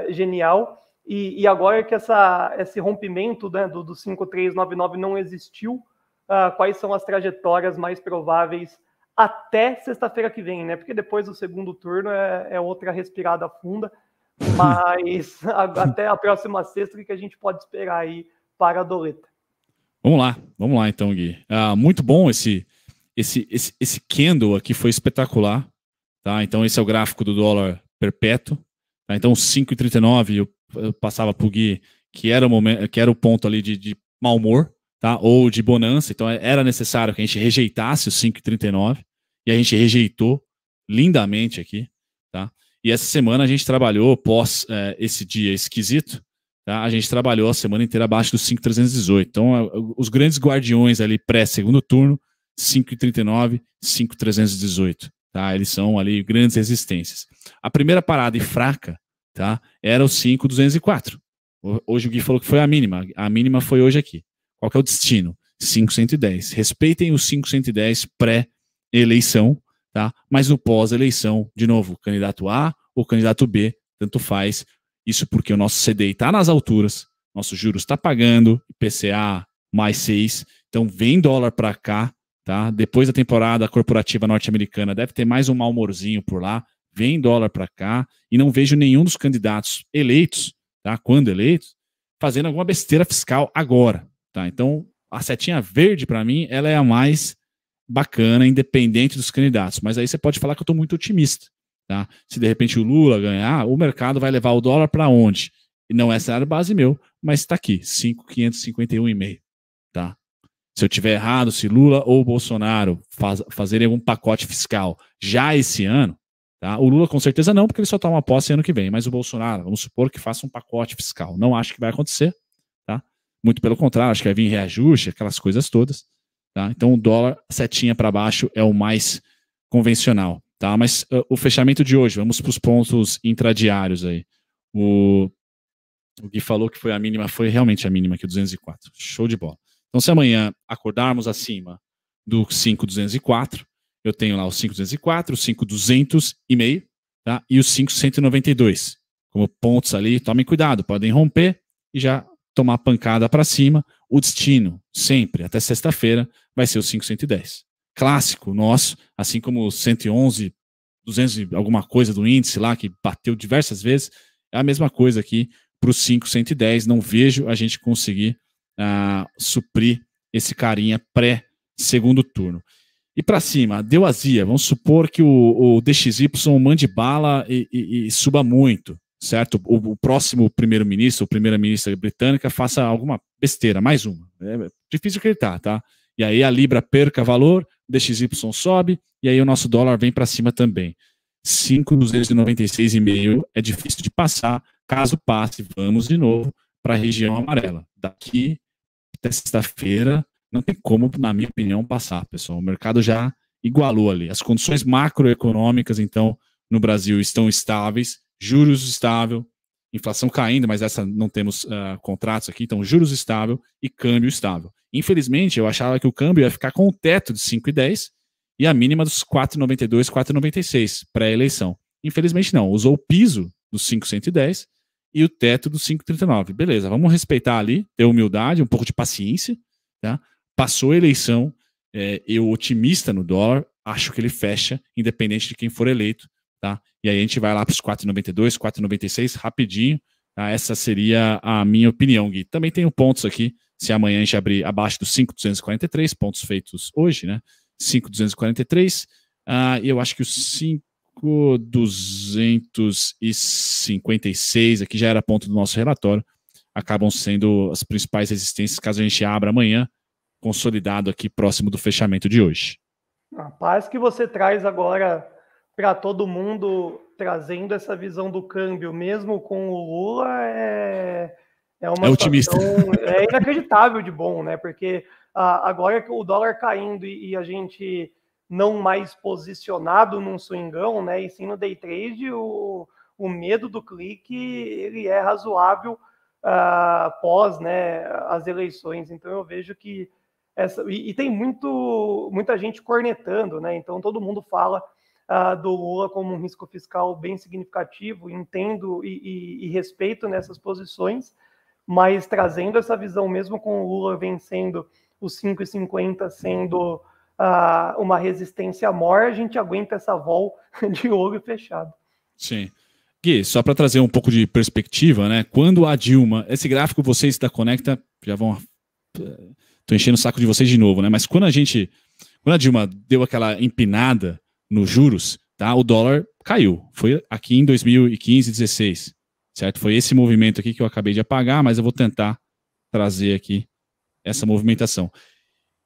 Genial. E agora que esse rompimento, né, do 5399 não existiu, quais são as trajetórias mais prováveis até sexta-feira que vem, né? Porque depois do segundo turno é outra respirada funda, mas até a próxima sexta, o que a gente pode esperar aí para a doleta? Vamos lá então, Gui. Muito bom esse candle aqui, foi espetacular, tá? Então esse é o gráfico do dólar perpétuo, tá? Então 5,39 eu passava pro Gui que era o ponto ali de mau humor, tá? Ou de bonança, então era necessário que a gente rejeitasse o 5,39 e a gente rejeitou lindamente aqui, tá? E essa semana a gente trabalhou pós esse dia esquisito, tá? A gente trabalhou a semana inteira abaixo do 5,318. Então, os grandes guardiões ali pré-segundo turno, 5,39, 5,318. Tá? Eles são ali grandes resistências. A primeira parada e fraca, tá? Era o 5,204. Hoje o Gui falou que foi a mínima. A mínima foi hoje aqui. Qual que é o destino? 5,110. Respeitem os 5,110 pré-eleição, tá? Mas no pós-eleição, de novo, candidato A ou candidato B, tanto faz. Isso porque o nosso CDI está nas alturas, nosso juros está pagando, IPCA mais 6, então vem dólar para cá, tá? Depois da temporada corporativa norte-americana deve ter mais um mau humorzinho por lá, vem dólar para cá, e não vejo nenhum dos candidatos eleitos, tá? Quando eleitos, fazendo alguma besteira fiscal agora, tá? Então a setinha verde para mim, ela é a mais bacana, independente dos candidatos, mas aí você pode falar que eu estou muito otimista. Tá? Se de repente o Lula ganhar, o mercado vai levar o dólar para onde? E não é salário base meu, mas está aqui, 5.551,5. Tá? Se eu tiver errado, se Lula ou Bolsonaro fazerem algum pacote fiscal já esse ano, tá? O Lula com certeza não, porque ele só toma posse ano que vem, mas o Bolsonaro, vamos supor que faça um pacote fiscal. Não acho que vai acontecer, tá? Muito pelo contrário, acho que vai vir reajuste, aquelas coisas todas. Tá? Então o dólar setinha para baixo é o mais convencional. Tá, mas o fechamento de hoje, vamos para os pontos intradiários aí. O Gui falou que foi a mínima, foi realmente a mínima aqui, 204. Show de bola. Então, se amanhã acordarmos acima do 5.204, eu tenho lá o 5.204, o 5.200,5, tá? E o 5.192. Como pontos ali, tomem cuidado, podem romper e já tomar pancada para cima. O destino, sempre, até sexta-feira, vai ser o 5.110. Clássico nosso, assim como o 111, 200 e alguma coisa do índice lá, que bateu diversas vezes, é a mesma coisa aqui para o 5.110. Não vejo a gente conseguir suprir esse carinha pré-segundo turno. E para cima, deu azia. Vamos supor que o DXY mande bala e suba muito, certo? O próximo primeiro-ministro ou primeira-ministra britânica faça alguma besteira, mais uma. É difícil acreditar, tá? E aí a Libra perca valor, DXY sobe, e aí o nosso dólar vem para cima também. 5.296,5 é difícil de passar. Caso passe, vamos de novo para a região amarela. Daqui até sexta-feira, não tem como, na minha opinião, passar, pessoal. O mercado já igualou ali. As condições macroeconômicas, então, no Brasil estão estáveis, juros estável, inflação caindo, mas essa não temos contratos aqui, então juros estável e câmbio estável. Infelizmente, eu achava que o câmbio ia ficar com o teto de 5,10 e a mínima dos 4,92, 4,96 pré-eleição. Infelizmente não, usou o piso dos 5,110 e o teto dos 5,39. Beleza, vamos respeitar ali, ter humildade, um pouco de paciência, tá? Passou a eleição, eu otimista no dólar, acho que ele fecha, independente de quem for eleito, tá? E aí a gente vai lá para os 4,92, 4,96, rapidinho, tá? Essa seria a minha opinião, Gui. Também tenho pontos aqui, se amanhã a gente abrir abaixo dos 5,243, pontos feitos hoje, né? 5,243, eu acho que os 5,256 aqui já era ponto do nosso relatório, acabam sendo as principais resistências caso a gente abra amanhã, consolidado aqui próximo do fechamento de hoje. A paz que você traz agora para todo mundo, trazendo essa visão do câmbio, mesmo com o Lula, é uma otimista. situação inacreditável de bom, né? Porque agora que o dólar caindo e a gente não mais posicionado num swingão, né? E sim no day trade, o medo do clique ele é razoável pós, né, as eleições. Então eu vejo que e tem muita gente cornetando, né? Então todo mundo fala do Lula como um risco fiscal bem significativo, entendo e respeito nessas posições, mas trazendo essa visão, mesmo com o Lula vencendo os 5,50 sendo uma resistência maior, a gente aguenta essa vol de olho fechado. Sim. Gui, só para trazer um pouco de perspectiva, né? Quando a Dilma, esse gráfico vocês da Conecta já vão. Tô enchendo o saco de vocês de novo, né? Mas quando a Dilma deu aquela empinada nos juros, tá? O dólar caiu. Foi aqui em 2015, 16, certo? Foi esse movimento aqui que eu acabei de apagar, mas eu vou tentar trazer aqui essa movimentação.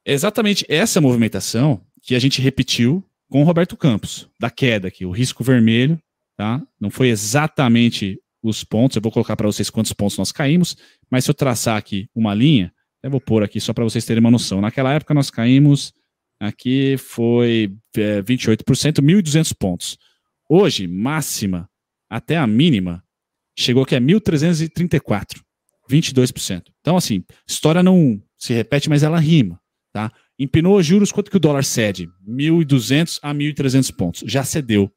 É exatamente essa movimentação que a gente repetiu com o Roberto Campos, da queda aqui, o risco vermelho, tá? Não foi exatamente os pontos, eu vou colocar para vocês quantos pontos nós caímos, mas se eu traçar aqui uma linha, eu vou pôr aqui só para vocês terem uma noção. Naquela época nós caímos, aqui foi 28%, 1.200 pontos. Hoje, máxima até a mínima, chegou aqui a 1.334, 22%. Então, assim, história não se repete, mas ela rima, tá? Empinou os juros, quanto que o dólar cede? 1.200 a 1.300 pontos. Já cedeu.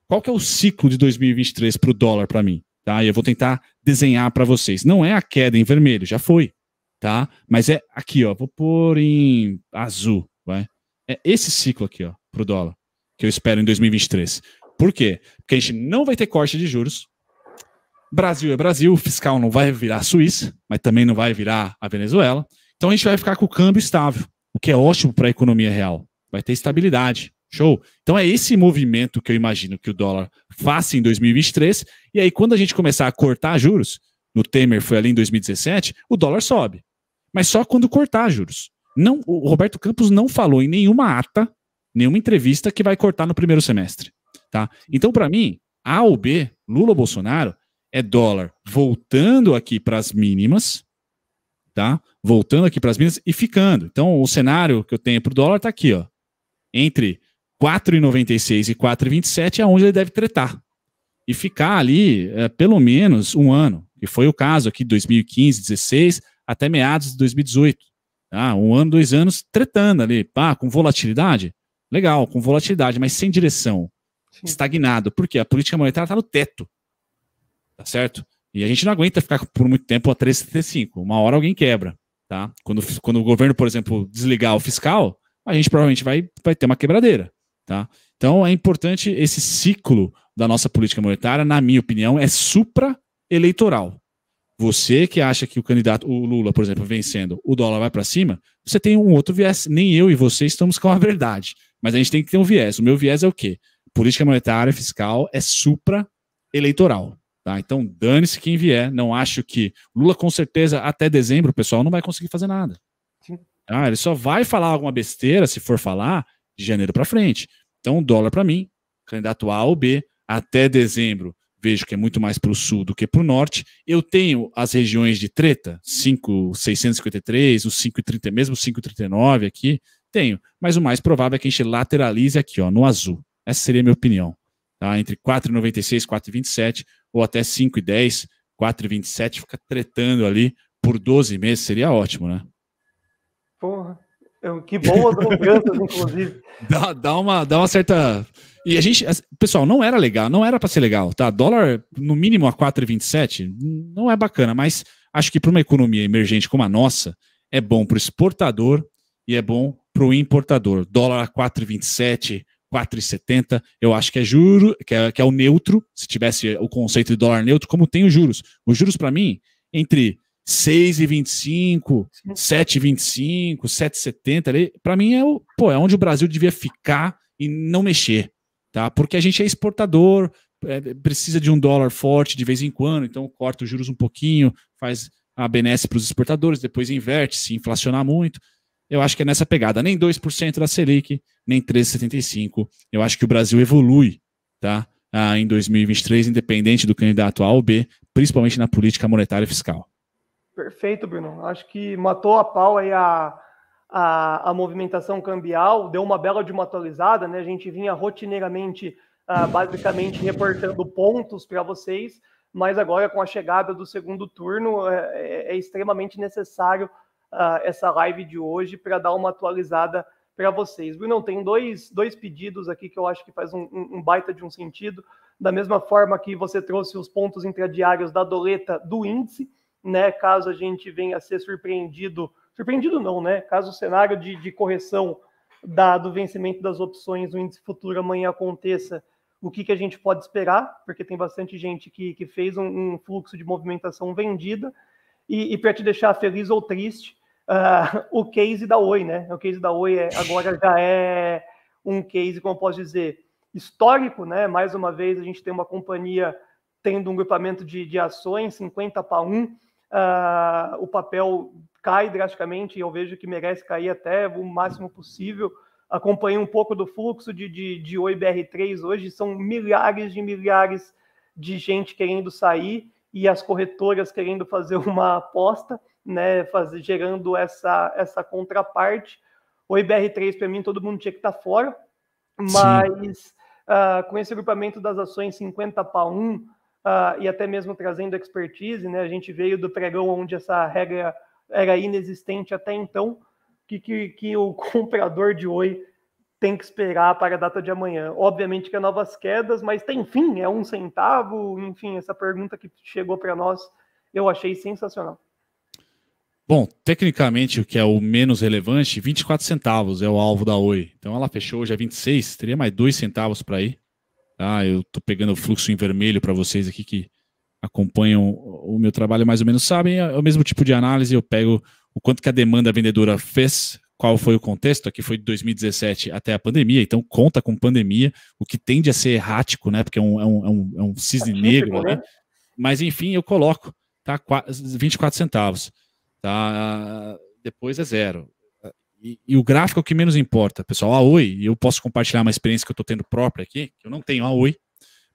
Qual que é o ciclo de 2023 para o dólar para mim? Tá? E eu vou tentar desenhar para vocês. Não é a queda em vermelho, já foi, tá? Mas é aqui, ó. Vou pôr em azul, vai. É esse ciclo aqui, ó, para o dólar, que eu espero em 2023. Por quê? Porque a gente não vai ter corte de juros. Brasil é Brasil, o fiscal não vai virar a Suíça, mas também não vai virar a Venezuela. Então a gente vai ficar com o câmbio estável, o que é ótimo para a economia real. Vai ter estabilidade. Show? Então é esse movimento que eu imagino que o dólar faça em 2023, e aí quando a gente começar a cortar juros, no Temer foi ali em 2017, o dólar sobe. Mas só quando cortar juros. Não, o Roberto Campos não falou em nenhuma ata, nenhuma entrevista que vai cortar no primeiro semestre. Tá? Então, para mim, A ou B, Lula ou Bolsonaro, é dólar voltando aqui para as mínimas, tá? Voltando aqui para as mínimas e ficando. Então, o cenário que eu tenho para o dólar está aqui, ó. Entre 4,96 e 4,27 é onde ele deve tretar. E ficar ali pelo menos um ano, que foi o caso aqui de 2015, 16, até meados de 2018. Tá? 1 ano, 2 anos tretando ali. Com volatilidade? Legal, com volatilidade, mas sem direção. Sim. Estagnado. Por quê? A política monetária está no teto. Tá certo? E a gente não aguenta ficar por muito tempo a 3,75. Uma hora alguém quebra. Tá? Quando o governo, por exemplo, desligar o fiscal, a gente provavelmente vai ter uma quebradeira. Tá? Então é importante esse ciclo da nossa política monetária, na minha opinião, é supra-eleitoral. Você que acha que o Lula, por exemplo, vencendo, o dólar vai para cima, você tem um outro viés. Nem eu e você estamos com a verdade. Mas a gente tem que ter um viés. O meu viés é o quê? Política monetária fiscal é supra-eleitoral. Tá? Então dane-se quem vier. Não acho que Lula, com certeza, até dezembro, o pessoal não vai conseguir fazer nada. Sim. Ele só vai falar alguma besteira, se for falar, de janeiro para frente. Então, dólar para mim, candidato A ou B, até dezembro, vejo que é muito mais para o sul do que para o norte. Eu tenho as regiões de treta, 5,653, o 5,30, mesmo 5,39 aqui, tenho. Mas o mais provável é que a gente lateralize aqui, ó, no azul. Essa seria a minha opinião. Tá? Entre 4,96 e 4,27, ou até 5,10, 4,27, fica tretando ali por 12 meses, seria ótimo, né? Porra. Que boas lembranças, inclusive. Dá uma certa... E a gente... Pessoal, não era legal, não era para ser legal, tá? Dólar, no mínimo, a 4,27, não é bacana, mas acho que para uma economia emergente como a nossa, é bom para o exportador e é bom para o importador. Dólar a 4,27, 4,70, eu acho que é juro, que é o neutro, se tivesse o conceito de dólar neutro, como tem os juros. Os juros, para mim, entre 6,25, 7,25, 7,70, para mim é onde o Brasil devia ficar e não mexer, tá? Porque a gente é exportador, precisa de um dólar forte de vez em quando, então corta os juros um pouquinho, faz a benesse para os exportadores, depois inverte, se inflacionar muito. eu acho que é nessa pegada. Nem 2% da Selic, nem 13,75%. Eu acho que o Brasil evolui, tá? Em 2023, independente do candidato A ou B, principalmente na política monetária e fiscal. Perfeito, Bruno. Acho que matou a pau aí a movimentação cambial, deu uma bela de uma atualizada, né? A gente vinha rotineiramente, basicamente, reportando pontos para vocês, mas agora com a chegada do segundo turno é extremamente necessário essa live de hoje para dar uma atualizada para vocês. Bruno, tem dois pedidos aqui que eu acho que faz um baita de um sentido, da mesma forma que você trouxe os pontos intradiários da doleta do índice, né? Caso a gente venha a ser surpreendido não, né? Caso o cenário de correção do vencimento das opções no índice futuro amanhã aconteça, o que a gente pode esperar? Porque tem bastante gente que fez um fluxo de movimentação vendida. E para te deixar feliz ou triste, o case da Oi, né? O case da Oi agora já é um case, como eu posso dizer, histórico, né? Mais uma vez, a gente tem uma companhia tendo um grupamento de ações, 50-1, o papel cai drasticamente e eu vejo que merece cair até o máximo possível. Acompanhei um pouco do fluxo de Oi BR3 hoje, são milhares de gente querendo sair e as corretoras querendo fazer uma aposta, né, gerando essa contraparte. Oi BR3, para mim, todo mundo tinha que estar fora, mas com esse agrupamento das ações 50-1, e até mesmo trazendo expertise, né, a gente veio do pregão onde essa regra era inexistente até então, que o comprador de Oi tem que esperar para a data de amanhã. Obviamente que é novas quedas, mas tem fim, é 1 centavo, enfim, essa pergunta que chegou para nós, eu achei sensacional. Bom, tecnicamente, o que é o menos relevante, 24 centavos é o alvo da Oi. Então ela fechou hoje a 26, teria mais 2 centavos para ir. Tá? Eu estou pegando o fluxo em vermelho para vocês aqui que acompanham o meu trabalho mais ou menos sabem. É o mesmo tipo de análise, eu pego o quanto que a demanda vendedora fez, qual foi o contexto, aqui foi de 2017 até a pandemia, então conta com pandemia, o que tende a ser errático, né? Porque é um cisne negro, né? Mas enfim, eu coloco, tá? 24 centavos. Tá? Depois é zero. E o gráfico é o que menos importa, pessoal. A Oi, eu posso compartilhar uma experiência que eu estou tendo própria aqui, que eu não tenho a Oi,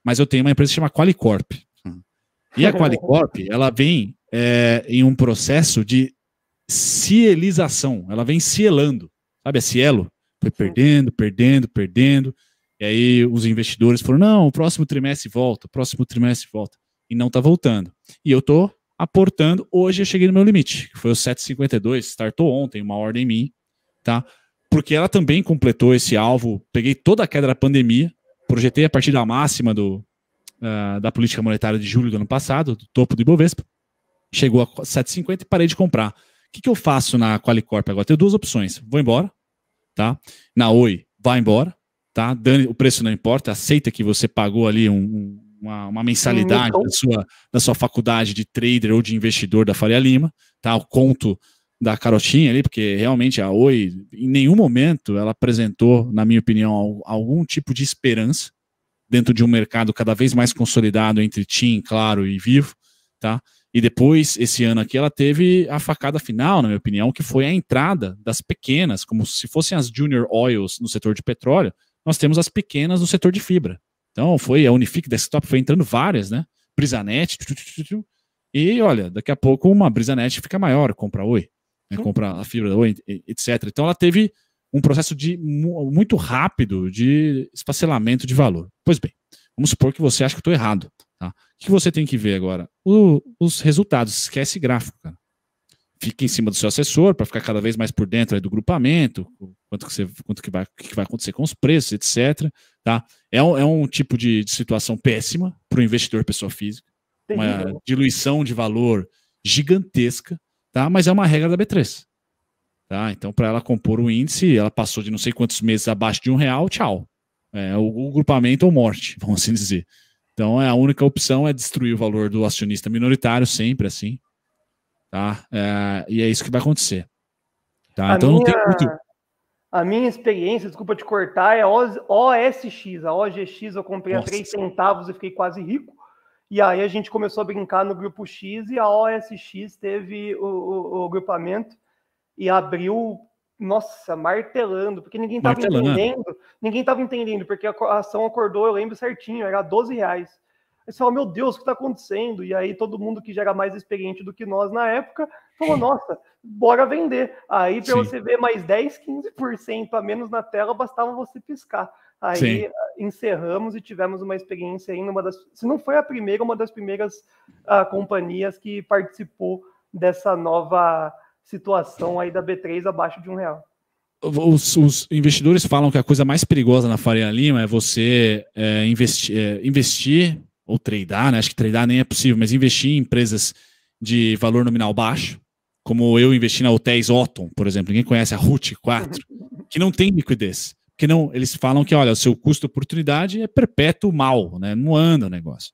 mas eu tenho uma empresa que se chama Qualicorp. E a Qualicorp, ela vem em um processo de cielização, ela vem cielando, sabe, a Cielo foi perdendo, e aí os investidores falaram, não, o próximo trimestre volta, e não está voltando. E eu estou aportando, hoje eu cheguei no meu limite, que foi o 7,52, startou ontem, uma ordem em mim, tá? Porque ela também completou esse alvo, peguei toda a queda da pandemia, projetei a partir da máxima da política monetária de julho do ano passado, do topo do Ibovespa, chegou a 7,50 e parei de comprar. O que eu faço na Qualicorp agora? Tenho duas opções. Vou embora, tá? Na Oi, vai embora, tá? O preço não importa, aceita que você pagou ali uma mensalidade da sua faculdade de trader ou de investidor da Faria Lima, tá? O conto da carotinha ali, porque realmente a Oi, em nenhum momento, ela apresentou, na minha opinião, algum tipo de esperança dentro de um mercado cada vez mais consolidado entre TIM, Claro e Vivo, tá? E depois, esse ano aqui, ela teve a facada final, na minha opinião, que foi a entrada das pequenas, como se fossem as Junior Oils no setor de petróleo, nós temos as pequenas no setor de fibra. Então, foi a Unifique Desktop, foi entrando várias, né? Brisanet, e olha, daqui a pouco uma Brisanet fica maior, compra Oi, né? Compra a fibra da Oi, etc. Então, ela teve um processo muito rápido de esfacelamento de valor. Pois bem, vamos supor que você acha que eu estou errado. Tá? O que você tem que ver agora? Os resultados, esquece gráfico, cara. Fica em cima do seu assessor para ficar cada vez mais por dentro aí do grupamento, o que vai acontecer com os preços, etc. Tá? É um tipo de situação péssima para o investidor pessoa física, uma diluição de valor gigantesca, tá? Mas é uma regra da B3. Tá? Então, para ela compor o índice, ela passou de não sei quantos meses abaixo de R$1, tchau. O grupamento ou morte, vamos assim dizer. Então, a única opção é destruir o valor do acionista minoritário, sempre assim. Tá? E é isso que vai acontecer. Tá? Então, não tem muito... A minha experiência, desculpa te cortar, é OSX. A OGX eu comprei a 3 centavos e fiquei quase rico. E aí a gente começou a brincar no grupo X e a OSX teve o grupamento e abriu Nossa, martelando, porque ninguém estava entendendo, porque a ação acordou, eu lembro certinho, era R$12. Aí você fala, meu Deus, o que está acontecendo? E aí todo mundo que já era mais experiente do que nós na época, falou, nossa, bora vender. Aí para você ver mais 10, 15% a menos na tela, bastava você piscar. Aí encerramos e tivemos uma experiência aí se não foi a primeira, uma das primeiras companhias que participou dessa nova situação aí da B3 abaixo de R$1. Os investidores falam que a coisa mais perigosa na Faria Lima é você investir ou tradar, né? Acho que tradar nem é possível, mas investir em empresas de valor nominal baixo, como eu investi na Hotéis Otton, por exemplo. Ninguém conhece a RUT 4, que não tem liquidez. Que não, eles falam que, olha, o seu custo de oportunidade é perpétuo mal, né? Não anda o negócio.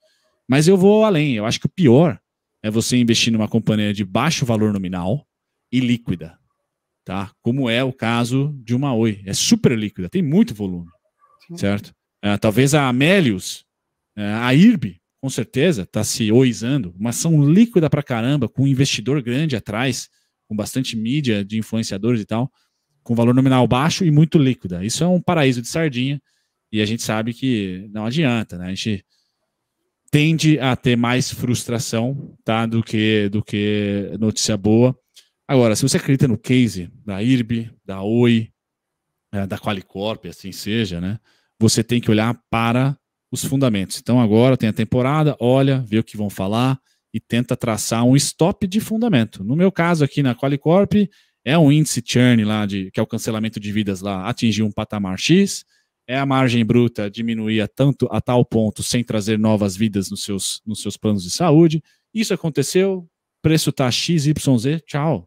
Mas eu vou além. Eu acho que o pior é você investir numa companhia de baixo valor nominal e líquida, tá? Como é o caso de uma Oi. É super líquida, tem muito volume, certo? Talvez a Amélios, a IRB, com certeza, está se oizando, uma ação líquida pra caramba, com um investidor grande atrás, com bastante mídia de influenciadores e tal, com valor nominal baixo e muito líquida. Isso é um paraíso de sardinha e a gente sabe que não adianta, né? A gente tende a ter mais frustração, tá, do que notícia boa. Agora, se você acredita no case da IRB, da Oi, da Qualicorp, assim seja, né? Você tem que olhar para os fundamentos. Então agora tem a temporada, olha, vê o que vão falar e tenta traçar um stop de fundamento. No meu caso aqui na Qualicorp, é um índice churn lá, que é o cancelamento de vidas lá, atingir um patamar X, é a margem bruta diminuir a tal ponto sem trazer novas vidas nos seus planos de saúde. Isso aconteceu, preço tá XYZ, tchau,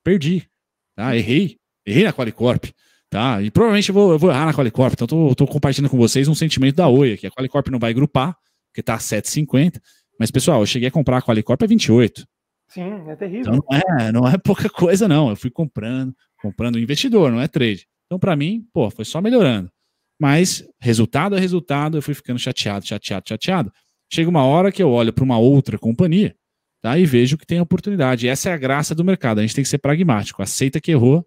perdi, tá? Errei na Qualicorp, tá? E provavelmente eu vou errar na Qualicorp, então tô compartilhando com vocês um sentimento da Oi aqui. A Qualicorp não vai grupar, porque tá a 7,50, mas pessoal, eu cheguei a comprar a Qualicorp a 28. Sim, é terrível. Então não é pouca coisa, não. Eu fui comprando investidor, não é trade. Então, para mim, pô, foi só melhorando. Mas, resultado a resultado, eu fui ficando chateado. Chega uma hora que eu olho para uma outra companhia, tá, e vejo que tem oportunidade. E essa é a graça do mercado. A gente tem que ser pragmático. Aceita que errou,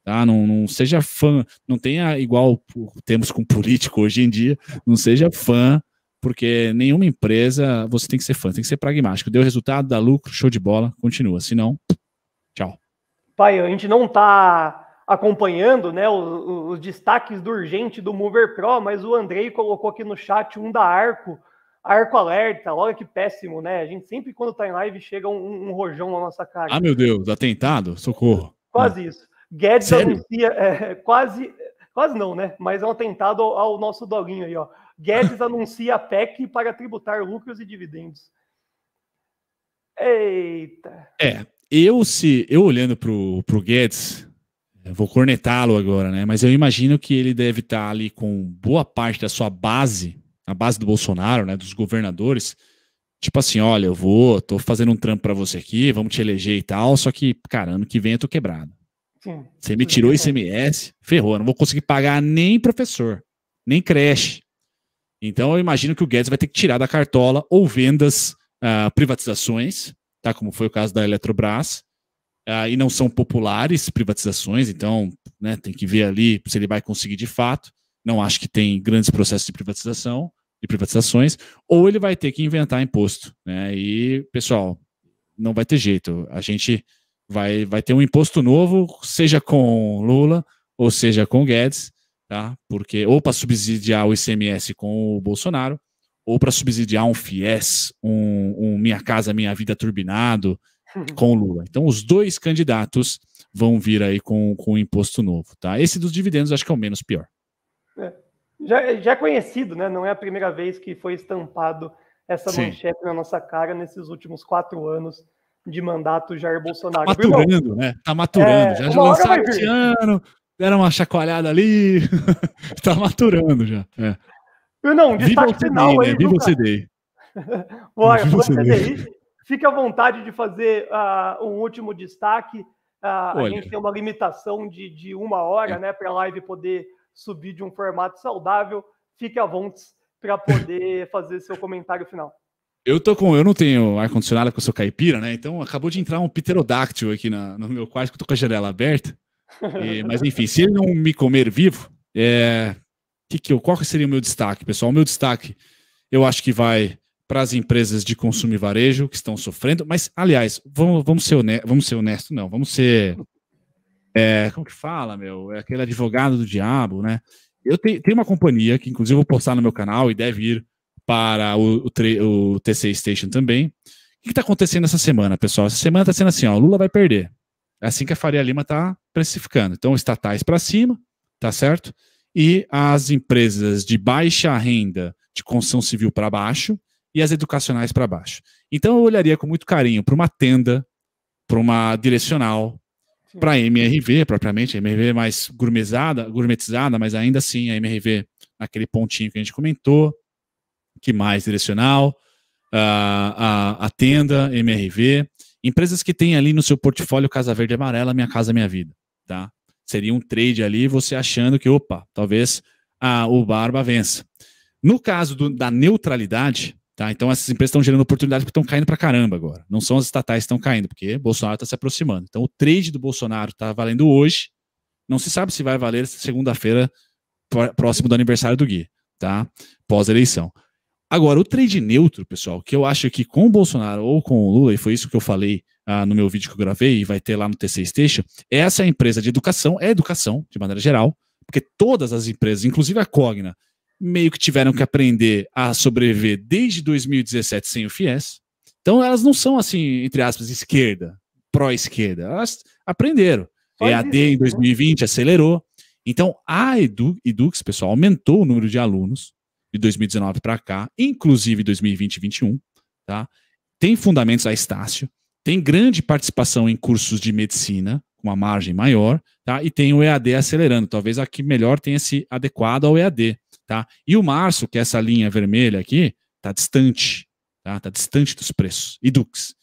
tá? Não seja fã, não tenha igual temos com político hoje em dia, não seja fã, porque nenhuma empresa você tem que ser fã, tem que ser pragmático. Deu resultado, dá lucro, show de bola, continua. Se não, tchau. Pai, a gente não está acompanhando, né, os destaques do urgente do Mover Pro, mas o Andrei colocou aqui no chat um da Arco Alerta. Olha que péssimo, né? A gente sempre, quando está em live, chega um rojão na nossa cara. Ah, meu Deus, atentado? Socorro. Quase isso. Guedes sério? Anuncia, quase não, né? Mas é um atentado ao nosso doguinho aí, ó. Guedes anuncia a PEC para tributar lucros e dividendos. Eita. Eu olhando pro Guedes, vou cornetá-lo agora, né? Mas eu imagino que ele deve estar ali com boa parte da sua base, a base do Bolsonaro, né? Dos governadores. Tipo assim, olha, tô fazendo um trampo para você aqui, vamos te eleger e tal, só que, cara, ano que vem eu tô quebrado. Sim. Você me tirou ICMS, ferrou, eu não vou conseguir pagar nem professor, nem creche. Então eu imagino que o Guedes vai ter que tirar da cartola ou vendas, privatizações, tá? Como foi o caso da Eletrobras, e não são populares privatizações, então, né, tem que ver ali se ele vai conseguir de fato. Não acho que tem grandes processos de privatizações, ou ele vai ter que inventar imposto, né? E, pessoal, não vai ter jeito. A gente vai ter um imposto novo, seja com Lula ou seja com Guedes, tá? Porque ou para subsidiar o ICMS com o Bolsonaro, ou para subsidiar um FIES, um Minha Casa Minha Vida turbinado com o Lula. Então, os dois candidatos vão vir aí com um imposto novo, tá? Esse dos dividendos acho que é o menos pior. Já é conhecido, né? Não é a primeira vez que foi estampado essa manchete na nossa cara nesses últimos 4 anos de mandato Jair Bolsonaro. Tá maturando, né? Tá maturando. Já lançaram esse ano, deram uma chacoalhada ali, tá maturando já. Não, destaque final aí. Viva o CDI. Bora, CDI. Fique à vontade de fazer um último destaque. A gente tem uma limitação de 1 hora, né? Para a live poder subir de um formato saudável. Fique à vontade para poder fazer seu comentário final. Eu não tenho ar-condicionado porque eu sou caipira, né? Então acabou de entrar um pterodáctilo aqui no meu quarto, que eu tô com a janela aberta. Mas enfim, se ele não me comer vivo, qual que seria o meu destaque, pessoal? O meu destaque, eu acho que vai para as empresas de consumo e varejo que estão sofrendo, mas, aliás, vamos ser honestos, não, vamos ser, como que fala, meu? É aquele advogado do diabo, né? Eu tenho uma companhia que, inclusive, eu vou postar no meu canal e deve ir para o TC Station também. O que está acontecendo essa semana, pessoal? Essa semana está sendo assim, ó, o Lula vai perder. É assim que a Faria Lima está precificando. Então, estatais para cima, tá certo? E as empresas de baixa renda de construção civil para baixo e as educacionais para baixo. Então, eu olharia com muito carinho para uma tenda, para uma direcional, para a MRV, propriamente, a MRV mais gourmetizada, mas ainda assim a MRV naquele pontinho que a gente comentou, que mais direcional, a tenda, MRV, empresas que têm ali no seu portfólio Casa Verde e Amarela, Minha Casa Minha Vida, tá? Seria um trade ali, você achando que, opa, talvez o Barba vença. No caso da neutralidade, tá? Então essas empresas estão gerando oportunidades porque estão caindo pra caramba agora. Não são as estatais que estão caindo, porque Bolsonaro está se aproximando. Então o trade do Bolsonaro está valendo hoje, não se sabe se vai valer segunda-feira, próximo do aniversário do Gui, tá? Pós-eleição. Agora, o trade neutro, pessoal, que eu acho que com o Bolsonaro ou com o Lula, e foi isso que eu falei no meu vídeo que eu gravei, e vai ter lá no TC Station, essa é a empresa de educação, é educação, de maneira geral, porque todas as empresas, inclusive a Cogna, meio que tiveram que aprender a sobreviver desde 2017 sem o FIES. Então, elas não são, assim, entre aspas, esquerda, pró-esquerda. Elas aprenderam. EAD em 2020 acelerou. Então, a Edux, pessoal, aumentou o número de alunos de 2019 para cá, inclusive 2020 e 2021, tá? Tem fundamentos a Estácio, tem grande participação em cursos de medicina, com uma margem maior, tá? E tem o EAD acelerando, talvez aqui melhor tenha se adequado ao EAD, tá? E o março, que é essa linha vermelha aqui, tá distante, tá? Tá distante dos preços. Edux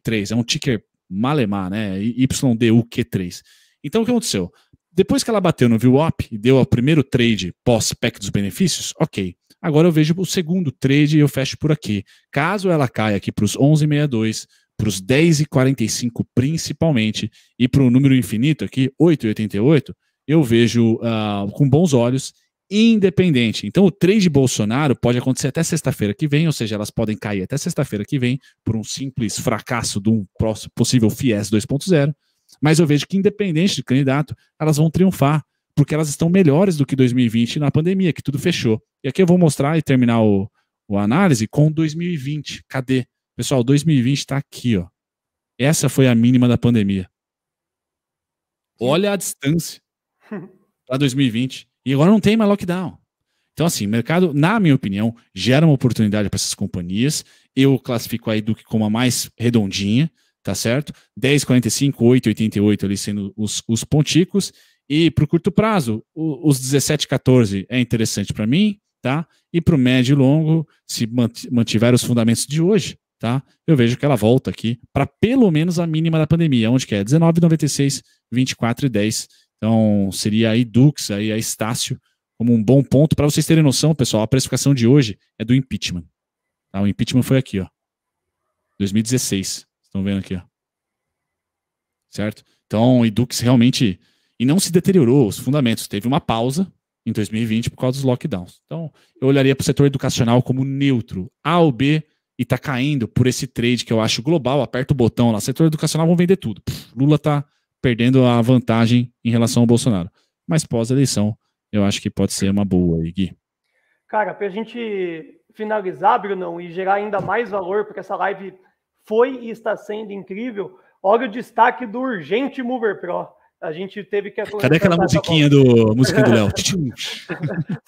3, é um ticker malemar, né? YDUQ3. Então, o que aconteceu? Depois que ela bateu no VWAP e deu o primeiro trade pós-PEC dos benefícios, ok. Agora eu vejo o segundo trade e eu fecho por aqui. Caso ela caia aqui para os 11,62, para os 10,45 principalmente, e para o número infinito aqui, 8,88, eu vejo com bons olhos, independente. Então o trade Bolsonaro pode acontecer até sexta-feira que vem, ou seja, elas podem cair até sexta-feira que vem por um simples fracasso de um possível FIES 2.0, mas eu vejo que independente do candidato, elas vão triunfar, porque elas estão melhores do que 2020 na pandemia, que tudo fechou. E aqui eu vou mostrar e terminar o análise com 2020. Cadê? Pessoal, 2020 está aqui, ó. Essa foi a mínima da pandemia. Olha a distância para 2020. E agora não tem mais lockdown. Então, assim, o mercado, na minha opinião, gera uma oportunidade para essas companhias. Eu classifico a Eduk como a mais redondinha, tá certo? 10,45, 8,88 ali sendo os ponticos. E para o curto prazo, os 17,14 é interessante para mim, tá? E para o médio e longo, se mantiver os fundamentos de hoje, tá? Eu vejo que ela volta aqui para pelo menos a mínima da pandemia, onde que é 19,96, 24,10. Então seria a Edux, aí a Estácio, como um bom ponto. Para vocês terem noção, pessoal, a precificação de hoje é do impeachment. Tá? O impeachment foi aqui, ó. 2016. Estão vendo aqui, ó. Certo? Então, Edux realmente... E não se deteriorou os fundamentos. Teve uma pausa em 2020 por causa dos lockdowns. Então, eu olharia para o setor educacional como neutro. A ou B, e está caindo por esse trade que eu acho global. Aperta o botão lá. Setor educacional vão vender tudo. Lula está perdendo a vantagem em relação ao Bolsonaro. Mas pós-eleição, eu acho que pode ser uma boa aí, Gui. Cara, para a gente finalizar, Brunão, e gerar ainda mais valor, porque essa live foi e está sendo incrível, olha o destaque do Urgente Mover Pro. A gente teve que... Cadê aquela musiquinha do Léo?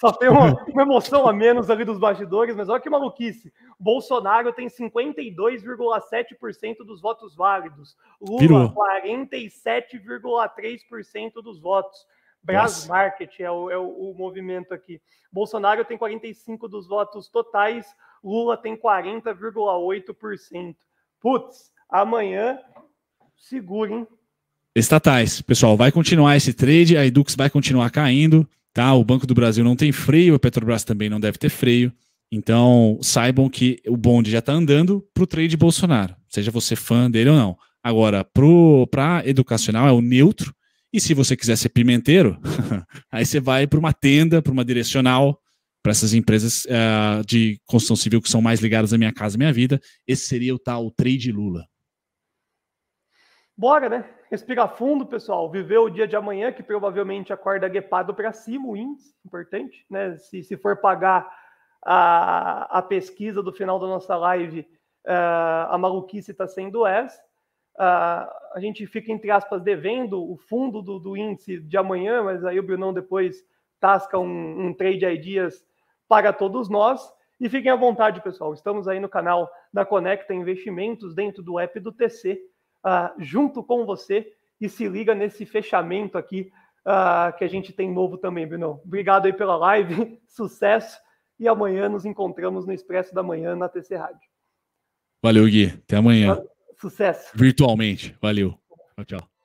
Só tem uma emoção a menos ali dos bastidores, mas olha que maluquice. Bolsonaro tem 52,7% dos votos válidos. Lula, 47,3% dos votos. Brasmarket é o movimento aqui. Bolsonaro tem 45% dos votos totais. Lula tem 40,8%. Putz, amanhã, segurem. Estatais, pessoal, vai continuar esse trade, a Edux vai continuar caindo, tá? O Banco do Brasil não tem freio, a Petrobras também não deve ter freio, então saibam que o bonde já está andando para o trade Bolsonaro, seja você fã dele ou não. Agora, para educacional é o neutro, E se você quiser ser pimenteiro, aí você vai para uma tenda, para uma direcional, para essas empresas de construção civil que são mais ligadas à Minha Casa Minha Vida. Esse seria o tal Trade Lula. Bora, né? Respira fundo, pessoal. Viver o dia de amanhã, que provavelmente acorda guepado para cima, o índice, importante, né? Se for pagar a pesquisa do final da nossa live, a maluquice está sendo essa. A gente fica, entre aspas, devendo o fundo do índice de amanhã, mas aí o Brunão depois tasca um trade ideas para todos nós. E fiquem à vontade, pessoal. Estamos aí no canal da Conecta Investimentos, dentro do app do TC, junto com você, e se liga nesse fechamento aqui que a gente tem novo também, Brunão. Obrigado aí pela live, sucesso, e amanhã nos encontramos no Expresso da Manhã na TC Rádio. Valeu, Gui. Até amanhã. Sucesso. Virtualmente. Valeu. Tchau, tchau.